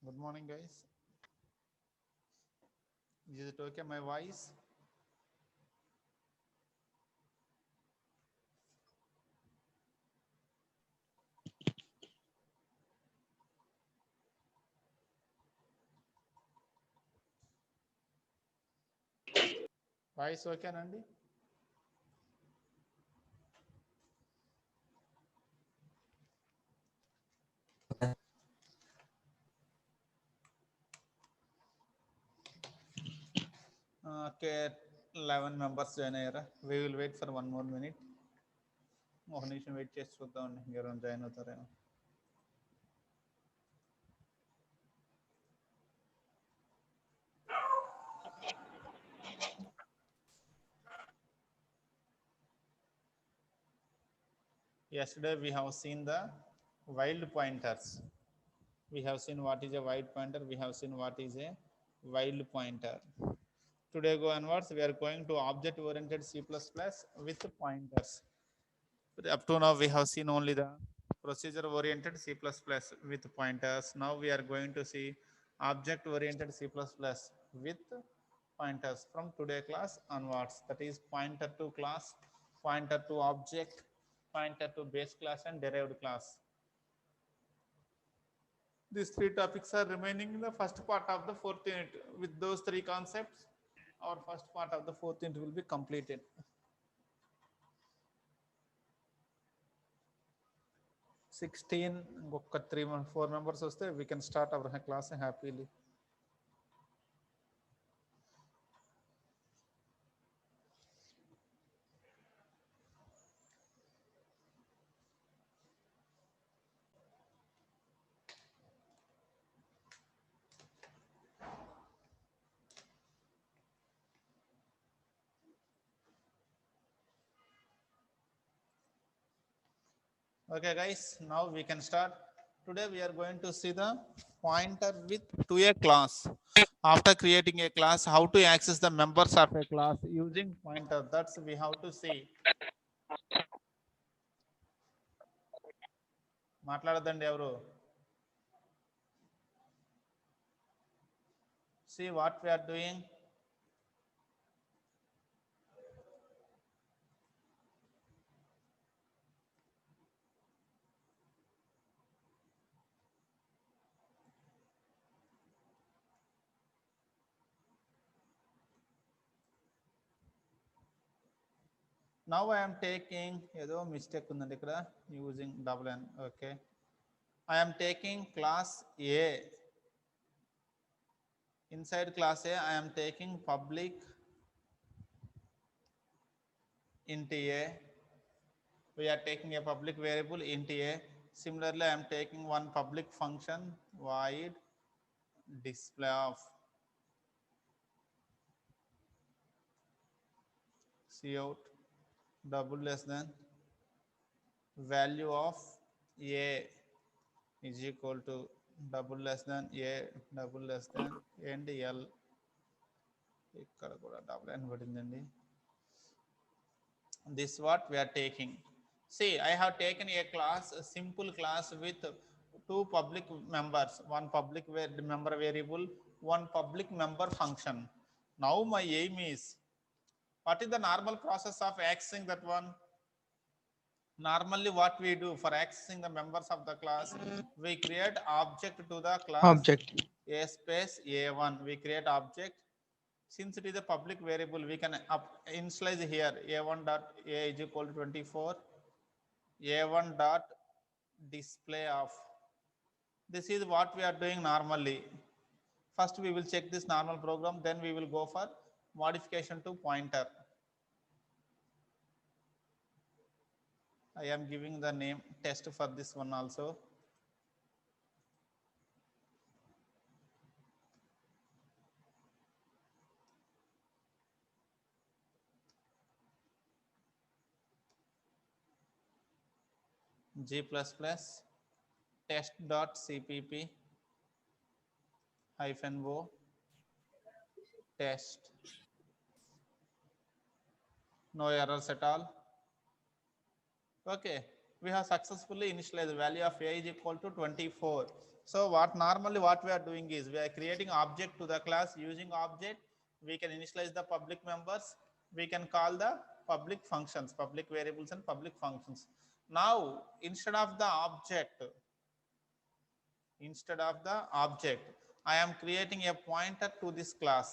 Good morning, guys. Is it okay, my voice? Voice okay, Nandi? Okay, 11 members join అయ్యారా? We will wait for one more minute. ఒక నిమిషం wait చేసి చూద్దామండి ఎవరైనా join అవుతారేమో. Yesterday we have seen the wild pointers. We have seen what is a wild pointer. We have seen what is a wild pointer. Today go onwards, we are going to object oriented C++ with pointers. Up to now we have seen only the procedure oriented C++ with pointers. Now we are going to see object oriented C++ with pointers from today class onwards. That is pointer to class, pointer to object, pointer to base class and derived class. These three topics are remaining in the first part of the fourth unit. With those three concepts, our first part of the fourth unit will be completed. 16 ఇంకొక 4 members వస్తే we can start our class happily. Okay, guys, now we can start. Today we are going to see the pointer with to a class. After creating a class, how to access the members of a class using pointer. That's we have to see. మాట్లాడదండి ఎవరు. See what we are doing. Now I am taking ఏదో mistake ఉందండి ఇక్కడ using double n. Okay, I am taking class A. Inside class A I am taking public int A. We are taking a public variable int A. Similarly, I am taking one public function void display of cout double less than value of A is equal to double less than A double less than and L. ఇక్కడ కూడా double n పడిందండి. This what we are taking. See, I have taken a class, a simple class with two public members, one public member variable, one public member function. Now my aim is, what is the normal process of accessing that one? Normally what we do for accessing the members of the class, we create object to the class Object. A space A1. We create object. Since it is a public variable, we can initialize here A1 dot A is equal to 24, A1 dot display of. This is what we are doing normally. First we will check this normal program, then we will go for modification to pointer. I am giving the name test for this one also. G++ test.cpp -o test. No errors at all. Okay, we have successfully initialized the value of A is equal to 24. So normally what we are doing is we are creating object to the class. Using object, we can initialize the public members. We can call the public functions, public variables and public functions. Now, instead of the object, I am creating a pointer to this class.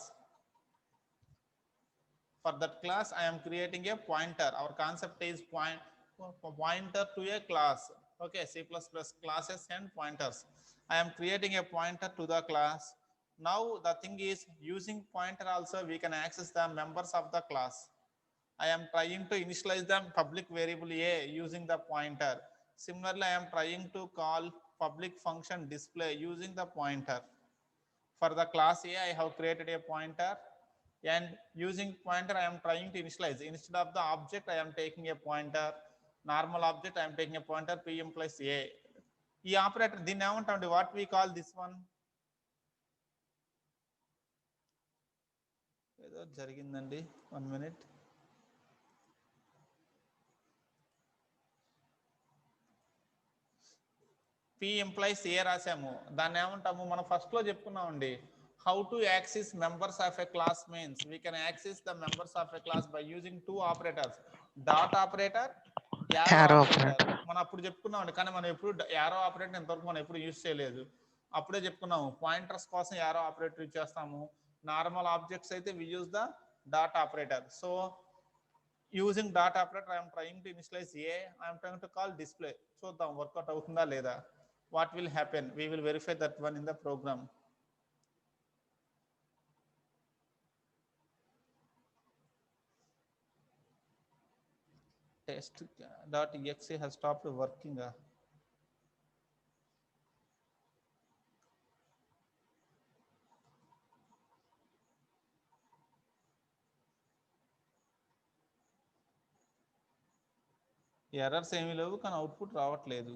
For that class, I am creating a pointer. Our concept is pointer to a class. Okay, C++ classes and pointers. I am creating a pointer to the class. Now the thing is, using pointer also we can access the members of the class. I am trying to initialize the public variable A using the pointer. Similarly, I am trying to call public function display using the pointer. For the class A, I have created a pointer, and using pointer I am trying to initialize. Instead of the object, I am taking a pointer. Normal object, I am taking a pointer, P implies A. ఈ operator దీన్ని ఏమంటామండి? What we call this one? ఏదో జరిగిందండి, 1 minute. P implies A రాసాము, దాన్ని ఏమంటాము? మనం first లో చెప్పుకున్నామండి. How to access members of a class means we can access the members of a class by using two operators, dot operator, arrow operator. మనం అప్పుడు చెప్పుకున్నామండి, కానీ మనం ఎప్పుడు arrow operator ఇంతవరకు మనం ఎప్పుడు యూజ్ చేయలేదు. అప్పుడే చెప్పుకున్నాము, పాయింటర్స్ కోసం arrow operator యూజ్ చేస్తాము. నార్మల్ ఆబ్జెక్ట్స్ అయితే we use the dot operator. So using dot operator, I am trying to initialize A, I am trying to call display. చూద్దాం వర్కౌట్ అవుతుందా లేదా. What will happen? We will verify that one in the program. Test.exe has stopped working. Errors ఏమీ లేవు, కానీ output రావట్లేదు.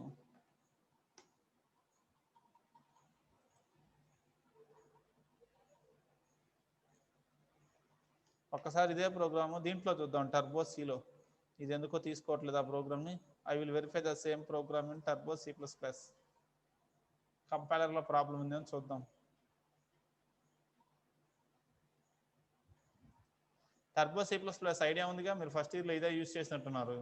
ఒక్కసారి ఇదే programme దీంట్లో చూద్దాం, టర్బో సిలో. ఇది ఎందుకో తీసుకోవట్లేదు ఆ ప్రోగ్రామ్ని. I will verify the same program in turbo C++. కంపైలర్లో ప్రాబ్లం ఉంది అని చూద్దాం. టర్బో C++ ఐడియా ఉందిగా, మీరు ఫస్ట్ ఇయర్లో ఇదే యూజ్ చేసినట్టున్నారు.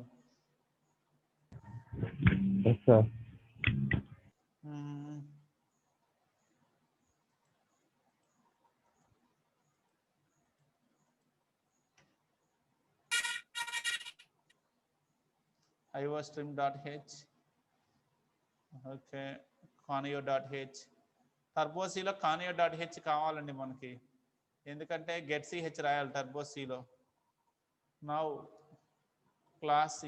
iostream.h, okay, conio.h. టర్బోసీలో conio.h కావాలండి మనకి, ఎందుకంటే getch రాయాలి టర్బోసీలో. నౌ క్లాస్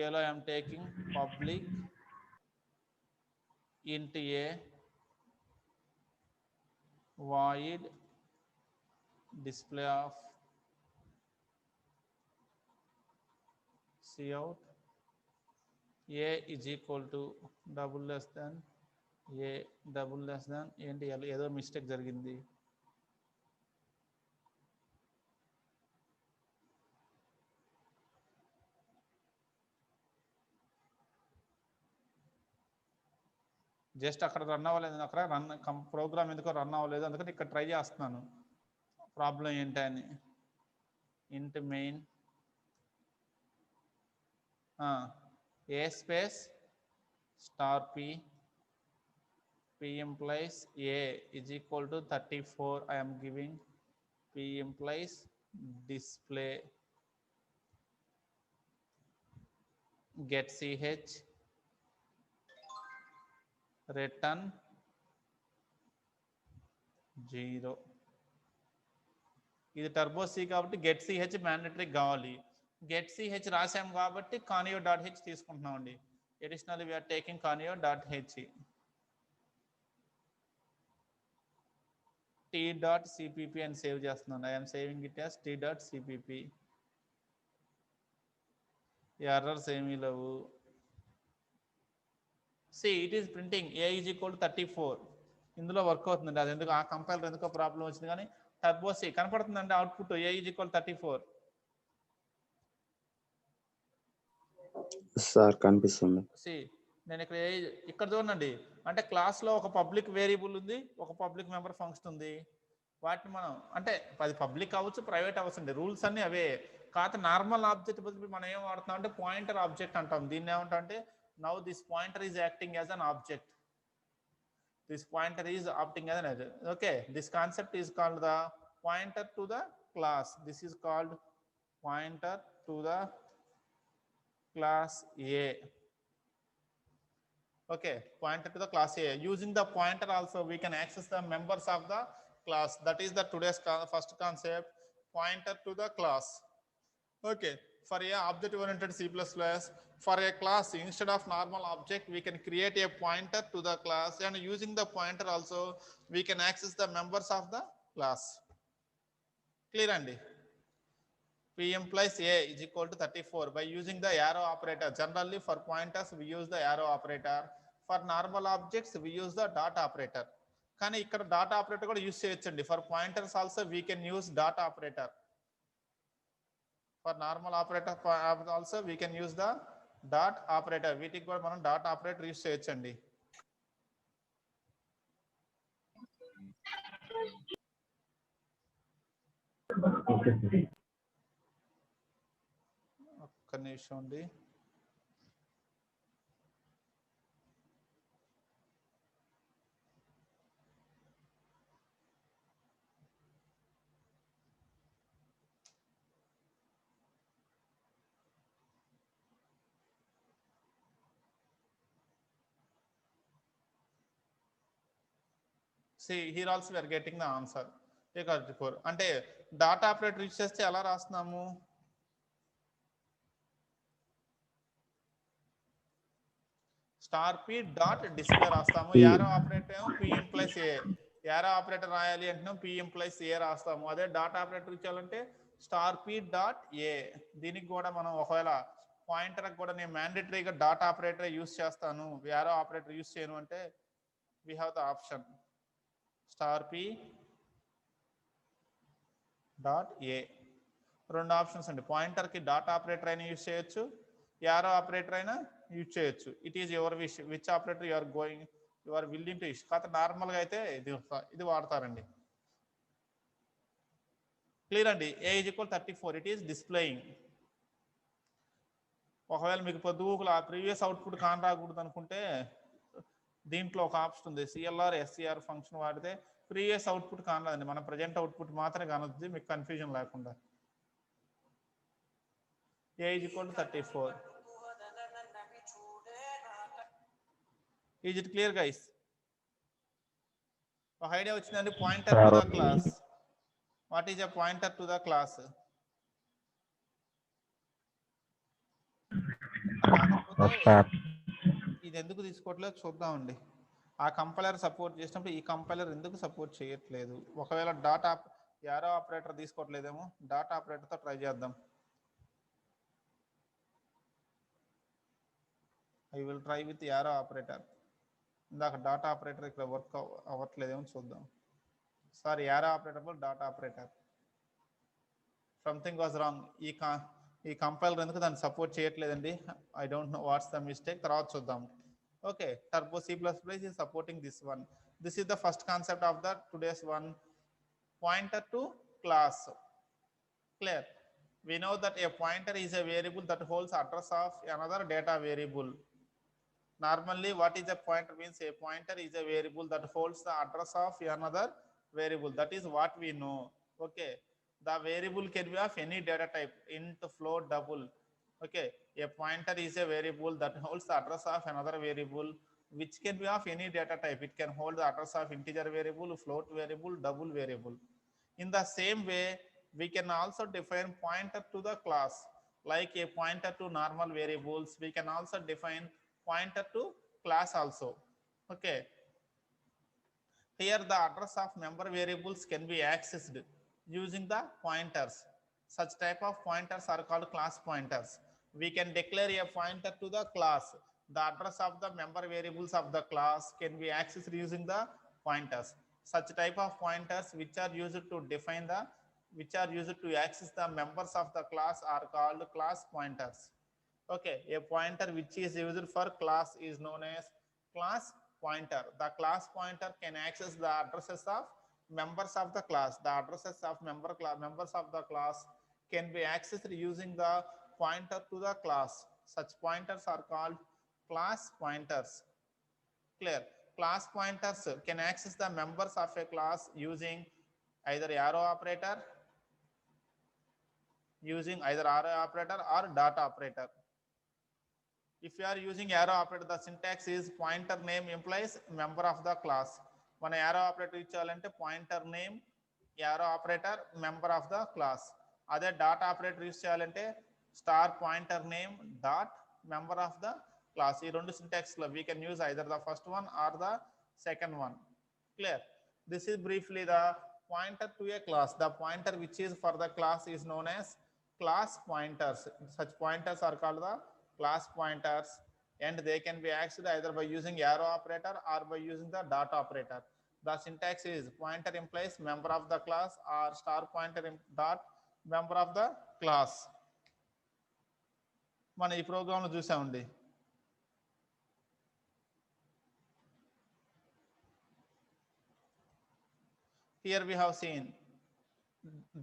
ఏలో I'm taking public int A void display of cout A is equal to double less than A double less than ఏంటి ఏదో మిస్టేక్ జరిగింది. జస్ట్ అక్కడ రన్ అవ్వలేదు, అక్కడ ప్రోగ్రామ్ ఎందుకో రన్ అవ్వలేదు, అందుకని ఇక్కడ ట్రై చేస్తున్నాను ప్రాబ్లం ఏంటని. int main A space star P implies A is equal to 34. I am giving P implies display getch return 0. ఇది టర్బో సి కాబట్టి getch మ్యాండేటరీ కావాలి. getch రాసాం కాబట్టి conio.h తీసుకుంటున్నామండి. Additionally we are taking conio.h. t.cpp అని save చేస్తున్నాను. I'm saving it as t.cpp. Errors ఏమీ లేవు. See it is printing A is equal to 34. ఇందులో వర్క్ అవుతుందండి, అది ఎందుకు ఆ కంపైలర్ ఎందుకో ప్రాబ్లం వచ్చింది, కానీ టర్బో సి కనపడుతుందండి output A is equal to 34. Sir కనిపిస్తుంది. సి నేను ఇక్కడ చూడండి, అంటే క్లాస్లో ఒక పబ్లిక్ వేరియబుల్ ఉంది, ఒక పబ్లిక్ మెంబర్ ఫంక్షన్ ఉంది. వాటిని మనం అంటే అది పబ్లిక్ అవ్వచ్చు, ప్రైవేట్ అవ్వచ్చు అండి, రూల్స్ అన్నీ అవే. కాకపోతే నార్మల్ ఆబ్జెక్ట్ బదులు మనం ఏం వాడుతున్నాం అంటే పాయింటర్ ఆబ్జెక్ట్ అంటాం. దీన్ని ఏమంటాం అంటే now this pointer is acting as an object. This pointer is acting as an agent. Okay, this concept is called the pointer to the class. This is called pointer to the class A. Okay, pointer to the class A. Using the pointer also we can access the members of the class. That is the today's first concept, pointer to the class. Okay, for a object oriented C++, for a class instead of normal object we can create a pointer to the class, and using the pointer also we can access the members of the class. Clear andi? P implies A is equal to 34 by using the arrow operator. Generally for pointers we use the arrow operator, for normal objects we use the dot operator. కానీ ఇక్కడ dot operator కూడా use చేయొచ్చండి. For pointers also we can use dot operator. For normal operator also we can use the dot operator. వీటికి కూడా మనం dot operator use చేయొచ్చండి. ఒక్క నిమిషం అండి. See, here also we are getting the answer. అంటే డాట్ ఆపరేటర్ యూజ్ చేస్తే ఎలా రాస్తున్నాము? స్టార్ పి డాట్ డిస్ప్లే రాస్తాము. యారో ఆపరేటర్ ఏమో P implies A. Arrow operator రాయాలి అంటే పి ఇంప్లైస్ ఏ రాస్తాము. అదే డాట్ ఆపరేటర్ ఇచ్చాలంటే స్టార్ పి డాట్ ఏ. దీనికి కూడా మనం ఒకవేళ పాయింటర్ కూడా నేను మ్యాండేటరీగా డాట్ ఆపరేటర్ యూజ్ చేస్తాను, యారో ఆపరేటర్ యూజ్ చేయను అంటే we have the option star p dot a. రెండు ఆప్షన్స్ అండి. పాయింటర్ కి డాట్ ఆపరేటర్ అయినా యూజ్ చేయొచ్చు, యారో ఆపరేటర్ అయినా యూజ్ చేయొచ్చు. It is your wish which operator you are willing to use. కాకపోతే నార్మల్గా అయితే ఇది వాడతారండి. క్లియర్ అండి. A is equal 34. It is displaying. ఒకవేళ మీకు పొద్దుగుకులు ఆ ప్రీవియస్ అవుట్పుట్ కాన్ రాకూడదు అనుకుంటే దీంట్లో ఒక ఆప్షన్ ఉంది, సిఎల్ఆర్ ఎస్సిఆర్ ఫంక్షన్ వాడితే ప్రీవియస్ అవుట్పుట్ కానలేదండి, మన ప్రజెంట్ అవుట్పుట్ మాత్రమే కానొద్ది, మీకు కన్ఫ్యూజన్ లేకుండా. A is equal to 34. Is it clear guys? ఒక ఐడియా వచ్చిందండి. Pointer to the class. What is a pointer to the class? ఇది ఎందుకు తీసుకోవట్లేదు చూద్దామండి. ఆ కంపైలర్ సపోర్ట్ చేసినప్పుడు ఈ కంపైలర్ ఎందుకు సపోర్ట్ చేయట్లేదు? ఒకవేళ యారో ఆపరేటర్ తీసుకోవట్లేదేమో, డాట్ ఆపరేటర్తో ట్రై చేద్దాం. I will try with arrow operator. ఇందాక డాట్ ఆపరేటర్ ఇక్కడ వర్క్ అవ్వట్లేదేమో చూద్దాం. Sorry, arrow operator dot operator. Something was wrong. ఈ కంపైలర్ ఎందుకు దాన్ని సపోర్ట్ చేయట్లేదండి? I don't know what's the mistake, తర్వాత చూద్దాం. Okay, Turbo C++ is supporting this one. This is the first concept of the today's one, pointer to class. Clear? We know that a pointer is a variable that holds address of another data variable. Normally what is a pointer means? A pointer is a variable that holds the address of another variable. That is what we know. Okay, the variable can be of any data type, int, float, double. Okay, a pointer is a variable that holds the address of another variable which can be of any data type. It can hold the address of integer variable, float variable, double variable. In the same way, we can also define pointer to the class. Like a pointer to normal variables, we can also define pointer to class also. Okay, here the address of member variables can be accessed using the pointers. Such type of pointers are called class pointers. We can declare a pointer to the class. The address of the member variables of the class can be accessed using the pointers. Such type of pointers which are used to access the members of the class are called class pointers. Okay, a pointer which is used for class is known as class pointer. The class pointer can access the addresses of members of the class. The addresses of members of the class can be accessed using the pointer to the class. Such pointers are called class pointers. Clear? Class pointers can access the members of a class using either arrow operator, or dot operator. If you are using arrow operator, the syntax is pointer name implies member of the class. When arrow operator ఇచ్చాలంటే pointer name, arrow operator, member of the class. అదే dot operator use చేయాలంటే star pointer name dot member of the class. ఈ రెండు syntax లో we can use either the first one or the second one. Clear? This is briefly the pointer to a class. The pointer which is for the class is known as class pointers. Such pointers are called the class pointers, and they can be accessed either by using arrow operator or by using the dot operator. The syntax is pointer implies member of the class or star pointer dot member of the class. మన ఈ programme లో చూసామండి. Here we have seen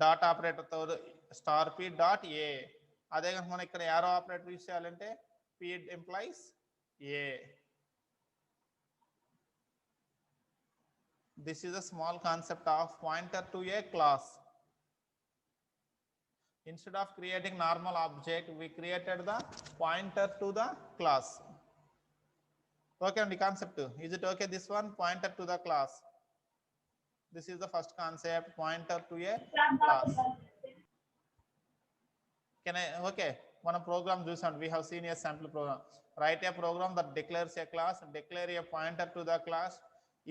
dot operator తో star p dot a. అదే కనుక మనం ఇక్కడ arrow operator use చేయాలంటే p implies a. This is a small concept of pointer to a class. Instead of creating normal object, we created the pointer to the class. Okay, and the concept, is it okay? This one, pointer to the class. This is the first concept, pointer to a class. Can I, okay, one program చూసాం. We have seen a sample program. Write a program that declares a class, declare a pointer to the class,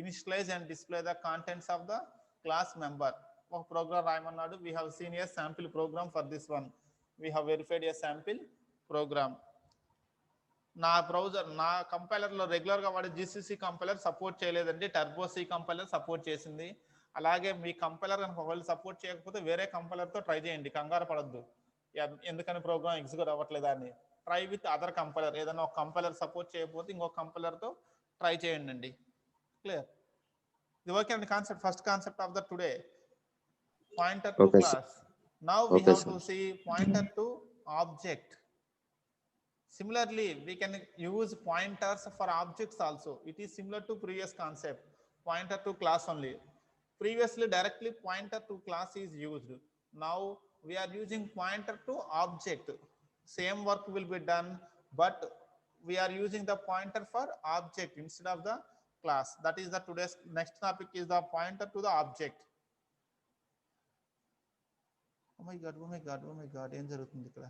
initialize and display the contents of the class member. ఒక programme రాయమన్నాడు. We have seen a sample program for this one. We have verified a sample program. నా browser, నా కంపైలర్లో రెగ్యులర్గా వాడే GCC compiler support చేయలేదండి. Turbo C compiler support చేసింది. అలాగే మీ compiler కనుక ఒకవేళ సపోర్ట్ చేయకపోతే వేరే కంపైలర్తో ట్రై చేయండి, కంగారు పడద్దు. ఎందుకని ప్రోగ్రామ్ ఎగ్జిక్యూట్ అవ్వట్లేదా అని. Try with other compiler. ఏదైనా ఒక కంపైలర్ సపోర్ట్ చేయకపోతే ఇంకొక కంపైలర్తో ట్రై చేయండి అండి. క్లియర్? ఇది ఓకే అండి. Concept, first concept of the today, pointer to class. Now we have to see pointer to object. Similarly, we can use pointers for objects also. It is similar to previous concept, pointer to class only. Previously directly pointer to class is used. Now we are using pointer to object. Same work will be done, but we are using the pointer for object instead of the class. That is the today's next topic is the pointer to the object. Oh my god, ఏం జరుగుతుంది ఇక్కడ?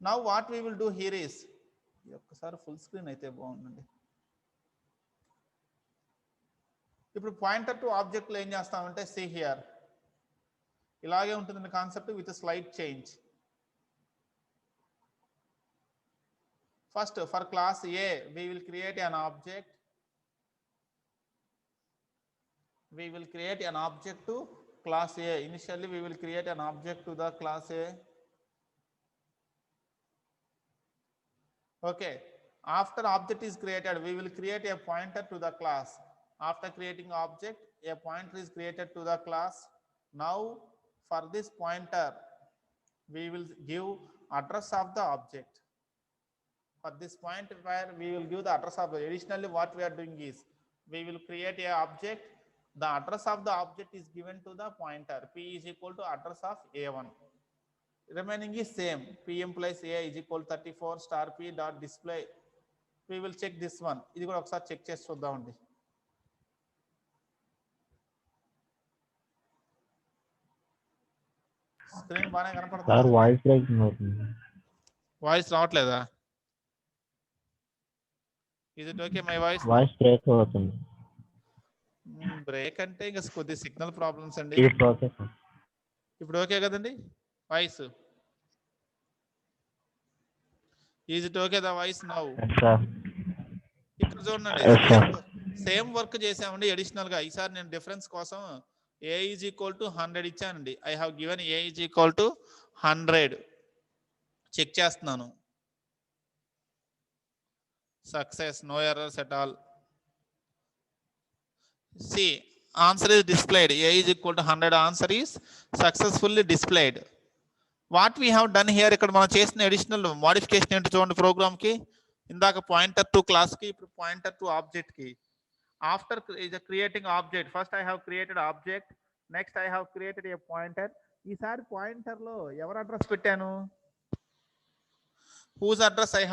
Now what we will do here is, ఒక్కసారి full screen అయితే బాగుందండి. ఇప్పుడు pointer to object లో ఏం చేస్తామంటే, see here, ఇలాగే ఉంటుంది concept with slide change. First for class A we will create an object. We will create an object to class A. Initially we will create an object to the class A. Okay, after object is created, we will create a pointer to the class. After creating object, a pointer is created to the class. Now for this pointer we will give address of the object. For this point where we will give the address of the, additionally what we are doing is, we will create a object. The address of the object is given to the pointer. P is equal to address of A1. Remaining is same. P implies A is equal to 34 star P dot display. We will check this one. ఇది కూడా ఒకసారి check చేసి చూద్దామండి. Screen బాగానే కనపడుతుంది. Sir voice breaking అవుతుంది. Voice రావట్లేదా? Is it okay my voice? Voice break అవుతుంది. బ్రేక్ అంటే ఇంకా కొద్ది సిగ్నల్ ప్రాబ్లమ్స్ అండి. ఇప్పుడు ఓకే కదండి voice? Is it okay the voice now? ఇక్కడ చూడండి, సేమ్ వర్క్ చేసామండి అడిషనల్ గా. ఈసారి నేను డిఫరెన్స్ కోసం A is equal to 100 ఇచ్చానండి. I have given A is equal to 100. Check చేస్తున్నాను. Success, no errors at all. See, answer is displayed. A is equal to 100. Answer is successfully displayed. What we have done here, ఇక్కడ మనం చేసిన additional modification ఏంటో చూడండి programme కి. ఇందాక pointer to class కి, ఇప్పుడు పాయింటర్ టు ఆబ్జెక్ట్ కి. After creating object, first I have created object, next I have created a pointer. ఈసారి పాయింటర్ లో ఎవరు అడ్రస్ పెట్టాను? whose address I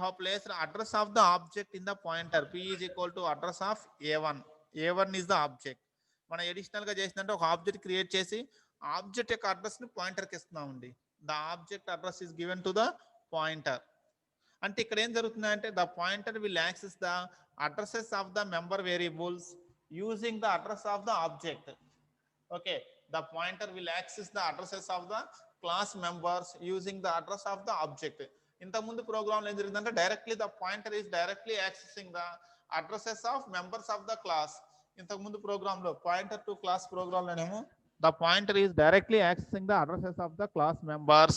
have placed address of the object in the pointer. P is equal to address of A1. A1 is the object. మనం additional గా చేసినట్టు ఒక object create చేసి object యొక్క అడ్రస్ ని పాయింటర్ కి ఇస్తున్నామండి. The object address is given to the pointer. అంటే ఇక్కడ ఏం జరుగుతుందంటే the pointer will access the addresses of the member variables using the address of the object. Okay, the pointer will access the addresses of the class members using the address of the object. ఇంతకుముందు program లో ఏం జరిగిందంటే directly the pointer is directly accessing the addresses of members of the class. ఇంతకుముందు program లో pointer to class program లోనేమో the pointer is directly accessing the addresses of the class members,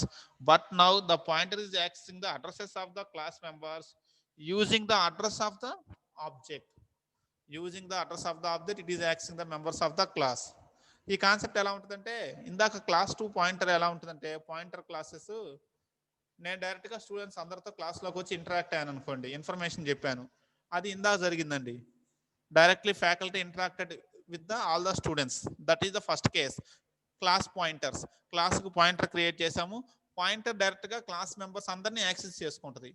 but now the pointer is accessing the addresses of the class members using the address of the object. Using the address of the object, it is accessing the members of the class. ఈ concept ఎలా ఉంటుందంటే ఇందాక class 2 pointer ఎలా ఉంటుందంటే pointer classes నేను డైరెక్ట్గా students అందరితో క్లాస్లోకి వచ్చి ఇంటరాక్ట్ అయ్యాను అనుకోండి, ఇన్ఫర్మేషన్ చెప్పాను, అది ఇందాక జరిగిందండి. Directly faculty interacted with the all the students. That is the first case. Class pointers, క్లాస్కు పాయింటర్ క్రియేట్ చేసాము, పాయింటర్ డైరెక్ట్గా క్లాస్ మెంబర్స్ అందరినీ యాక్సెస్ చేసుకుంటుంది.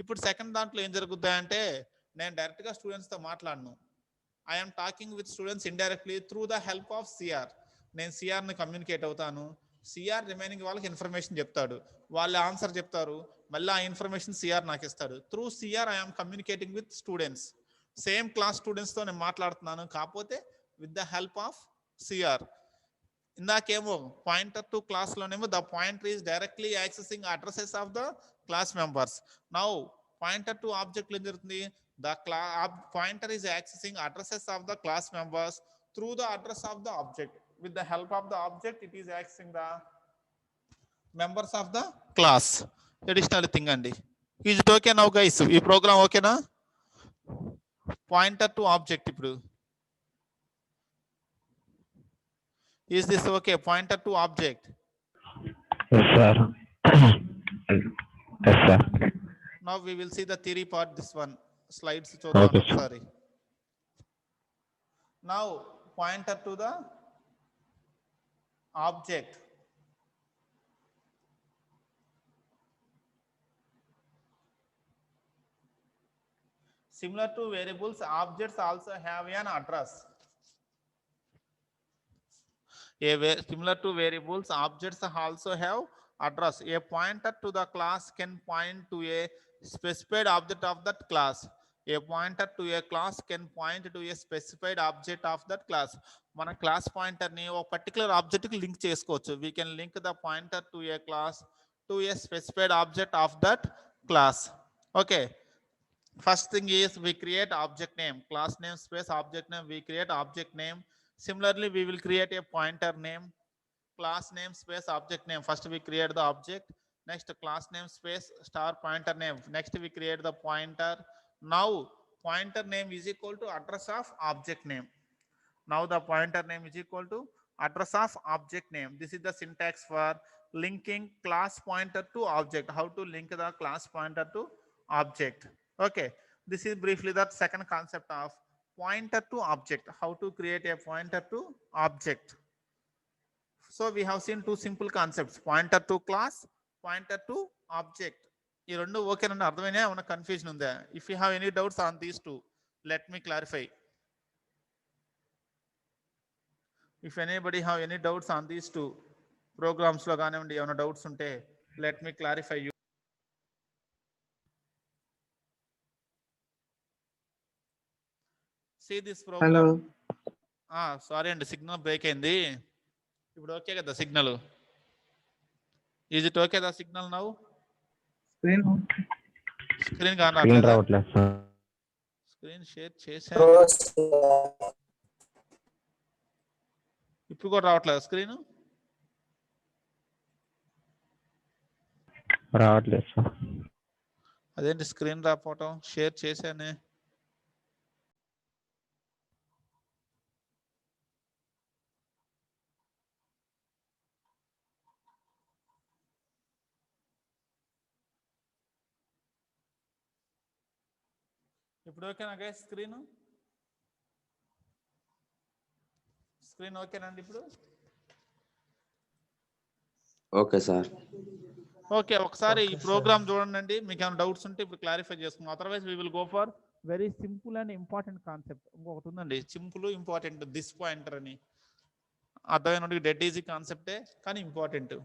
ఇప్పుడు సెకండ్ దాంట్లో ఏం జరుగుద్ది అంటే నేను డైరెక్ట్గా స్టూడెంట్స్తో మాట్లాడను. I'm talking with students indirectly through the help of CR. నేను సిఆర్ని కమ్యూనికేట్ అవుతాను, సిఆర్ రిమైనింగ్ వాళ్ళకి ఇన్ఫర్మేషన్ చెప్తాడు, వాళ్ళు ఆన్సర్ చెప్తారు, మళ్ళీ ఆ ఇన్ఫర్మేషన్ సిఆర్ నాకు ఇస్తాడు. Through CR I'm communicating with students. Same class స్టూడెంట్స్తో నేను మాట్లాడుతున్నాను, కాకపోతే with the help of CR. ఇందాకేమో పాయింటర్ టు క్లాస్ లోనేమో the pointer is directly accessing addresses of the class members. Now pointer to object ఏం జరుగుతుంది? The pointer is accessing addresses of the class members through the address of the object. With the help of the object it is accessing the members of the class. Additional thing అండి. Is it okay now guys? ఈ programme ఓకేనా? Pointer to object ఇప్పుడు is this okay? Pointer to object. Yes, sir. Yes, sir. Now we will see the theory part. This one slides. Okay, sir. Sorry. Now pointer to the object. Similar to variables, objects also have an address. Similar to variables, objects also have address. A pointer to the class can point to a specified object of that class. A pointer to a class can point to a specified object of that class. మన class pointer ని ఒక particular object కి link చేసుకోవచ్చు. We can link the pointer to a class to a specified object of that class. Okay. First thing is we create object name, class name space object name. We create object name. Similarly, we will create a pointer name, class name space object name. First we create the object, next class name space star pointer name. Next we create the pointer. Now pointer name is equal to address of object name. Now the pointer name is equal to address of object name. This is the syntax for linking class pointer to object. How to link the class pointer to object. Okay, this is briefly the second concept of pointer to object. How to create a pointer to object. So we have seen two simple concepts, pointer to class, pointer to object. ఈ రెండు ఓకేనండి, అర్థమైనా? ఏమైనా confusion ఉందా? If you have any doubts on these two, let me clarify. If anybody have any doubts on these two programs లో కానివ్వండి, ఏమైనా doubts ఉంటే let me clarify you. See this program. Hello. Sorry అండి, signal break అయింది. ఇప్పుడు okay కదా signal? Is it okay the signal now? Screen. Screen Screen కానట్లేదా? రావట్లేదు సార్. స్క్రీన్ షేర్ చేశాను, ఇప్పుడు కూడా రావట్లేదు స్క్రీన్. రావట్లేదు సార్. అదేంటి స్క్రీన్ రాపోవటం? షేర్ చేశానే. ఇప్పుడు ఓకేనా గైస్? స్క్రీన్ ఓకేనండి ఇప్పుడు? Okay sir. ఓకే, ఒకసారి ఈ ప్రోగ్రామ్ చూడండి. మీకు ఏమైనా డౌట్స్ ఉంటే ఇప్పుడు క్లారిఫై చేసుకుందాం. Otherwise we will go for very simple and important concept. ఇంకొకటి ఉందండి, సింపుల్ ఇంపార్టెంట్, దిస్ పాయింటర్ అని. అర్థమైన డెడ్ ఈజీ కాన్సెప్టే కానీ ఇంపార్టెంట్.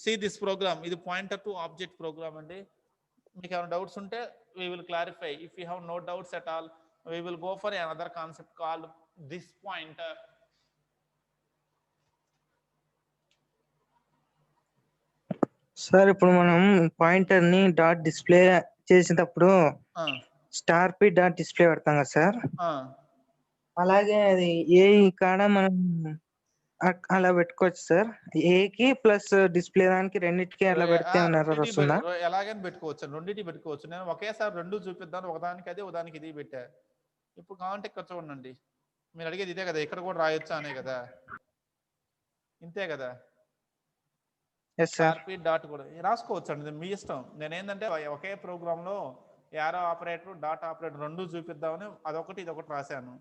సి దిస్ ప్రోగ్రామ్, ఇది పాయింటర్ టు ఆబ్జెక్ట్ ప్రోగ్రామ్ అండి. మీకు ఏమైనా డౌట్స్ ఉంటే we will clarify. If you have no doubts at all, we will go for another concept called this pointer. Sir ఇప్పుడు మనం pointer ని డాట్ డిస్ప్లే చేసేటప్పుడు star P dot display పెడతాం కదా సార్, అలాగే అది ఏ కాడ మనం అలా పెట్టుకోవచ్చు సార్. ఏకి ప్లస్ డిస్ప్లే దానికి రెండింటికి అలా పెడితే వస్తుందా? ఎలాగైనా పెట్టుకోవచ్చు, రెండింటి పెట్టుకోవచ్చు. నేను ఒకేసారి రెండు చూపిద్దాను, ఒకదానికి అదే ఒకదానికి ఇది పెట్టా. ఇప్పుడు కావాలంటే ఇక్కడ చూడండి, మీరు అడిగేది ఇదే కదా, ఇక్కడ కూడా రాయొచ్చా అనే కదా, ఇంతే కదా. స్టార్ పి డాట్ కూడా రాసుకోవచ్చు అండి, మీ ఇష్టం. నేనేంటంటే ఒకే ప్రోగ్రామ్ లో యారో ఆపరేటర్ డాట్ ఆపరేటర్ రెండు చూపిద్దామని అదొకటి ఇదొకటి రాశాను.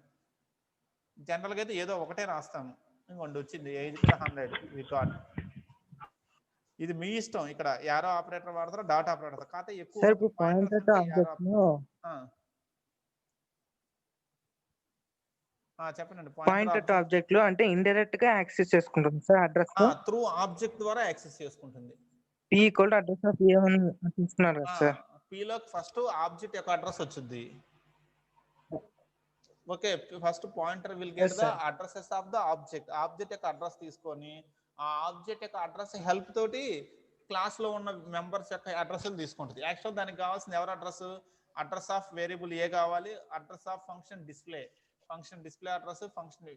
జనరల్గా అయితే ఏదో ఒకటే రాస్తాను. ఇంకొండి వచ్చింది ఏజ్ కూడా 100 రికార్డ్. ఇది మీ ఇష్టం, ఇక్కడ యారో ఆపరేటర్ వాడతారు, డాట్ ఆపరేటర్. కాకపోతే ఎక్కువ చెప్పండి. పాయింటర్ ఆబ్జెక్ట్ లో అంటే ఇండైరెక్ట్ గా యాక్సెస్ చేసుకుంటుంది సార్ అడ్రస్ త్రూ ఆబ్జెక్ట్ ద్వారా యాక్సెస్ చేసుకుంటుంది. p equal to address of a అని తీసుకున్నారు సార్. p లో ఫస్ట్ ఆబ్జెక్ట్ యొక్క అడ్రస్ వచ్చింది. Okay, first pointer will get the addresses of the object. Object యొక్క అడ్రస్ తీసుకొని ఆ ఆబ్జెక్ట్ యొక్క అడ్రస్ హెల్ప్ తోటి క్లాస్ లో ఉన్న మెంబర్స్ యొక్క అడ్రస్ తీసుకుంటుంది. యాక్చువల్ దానికి కావాల్సింది ఎవరి address? Address of variable A కావాలి, address of function display address, function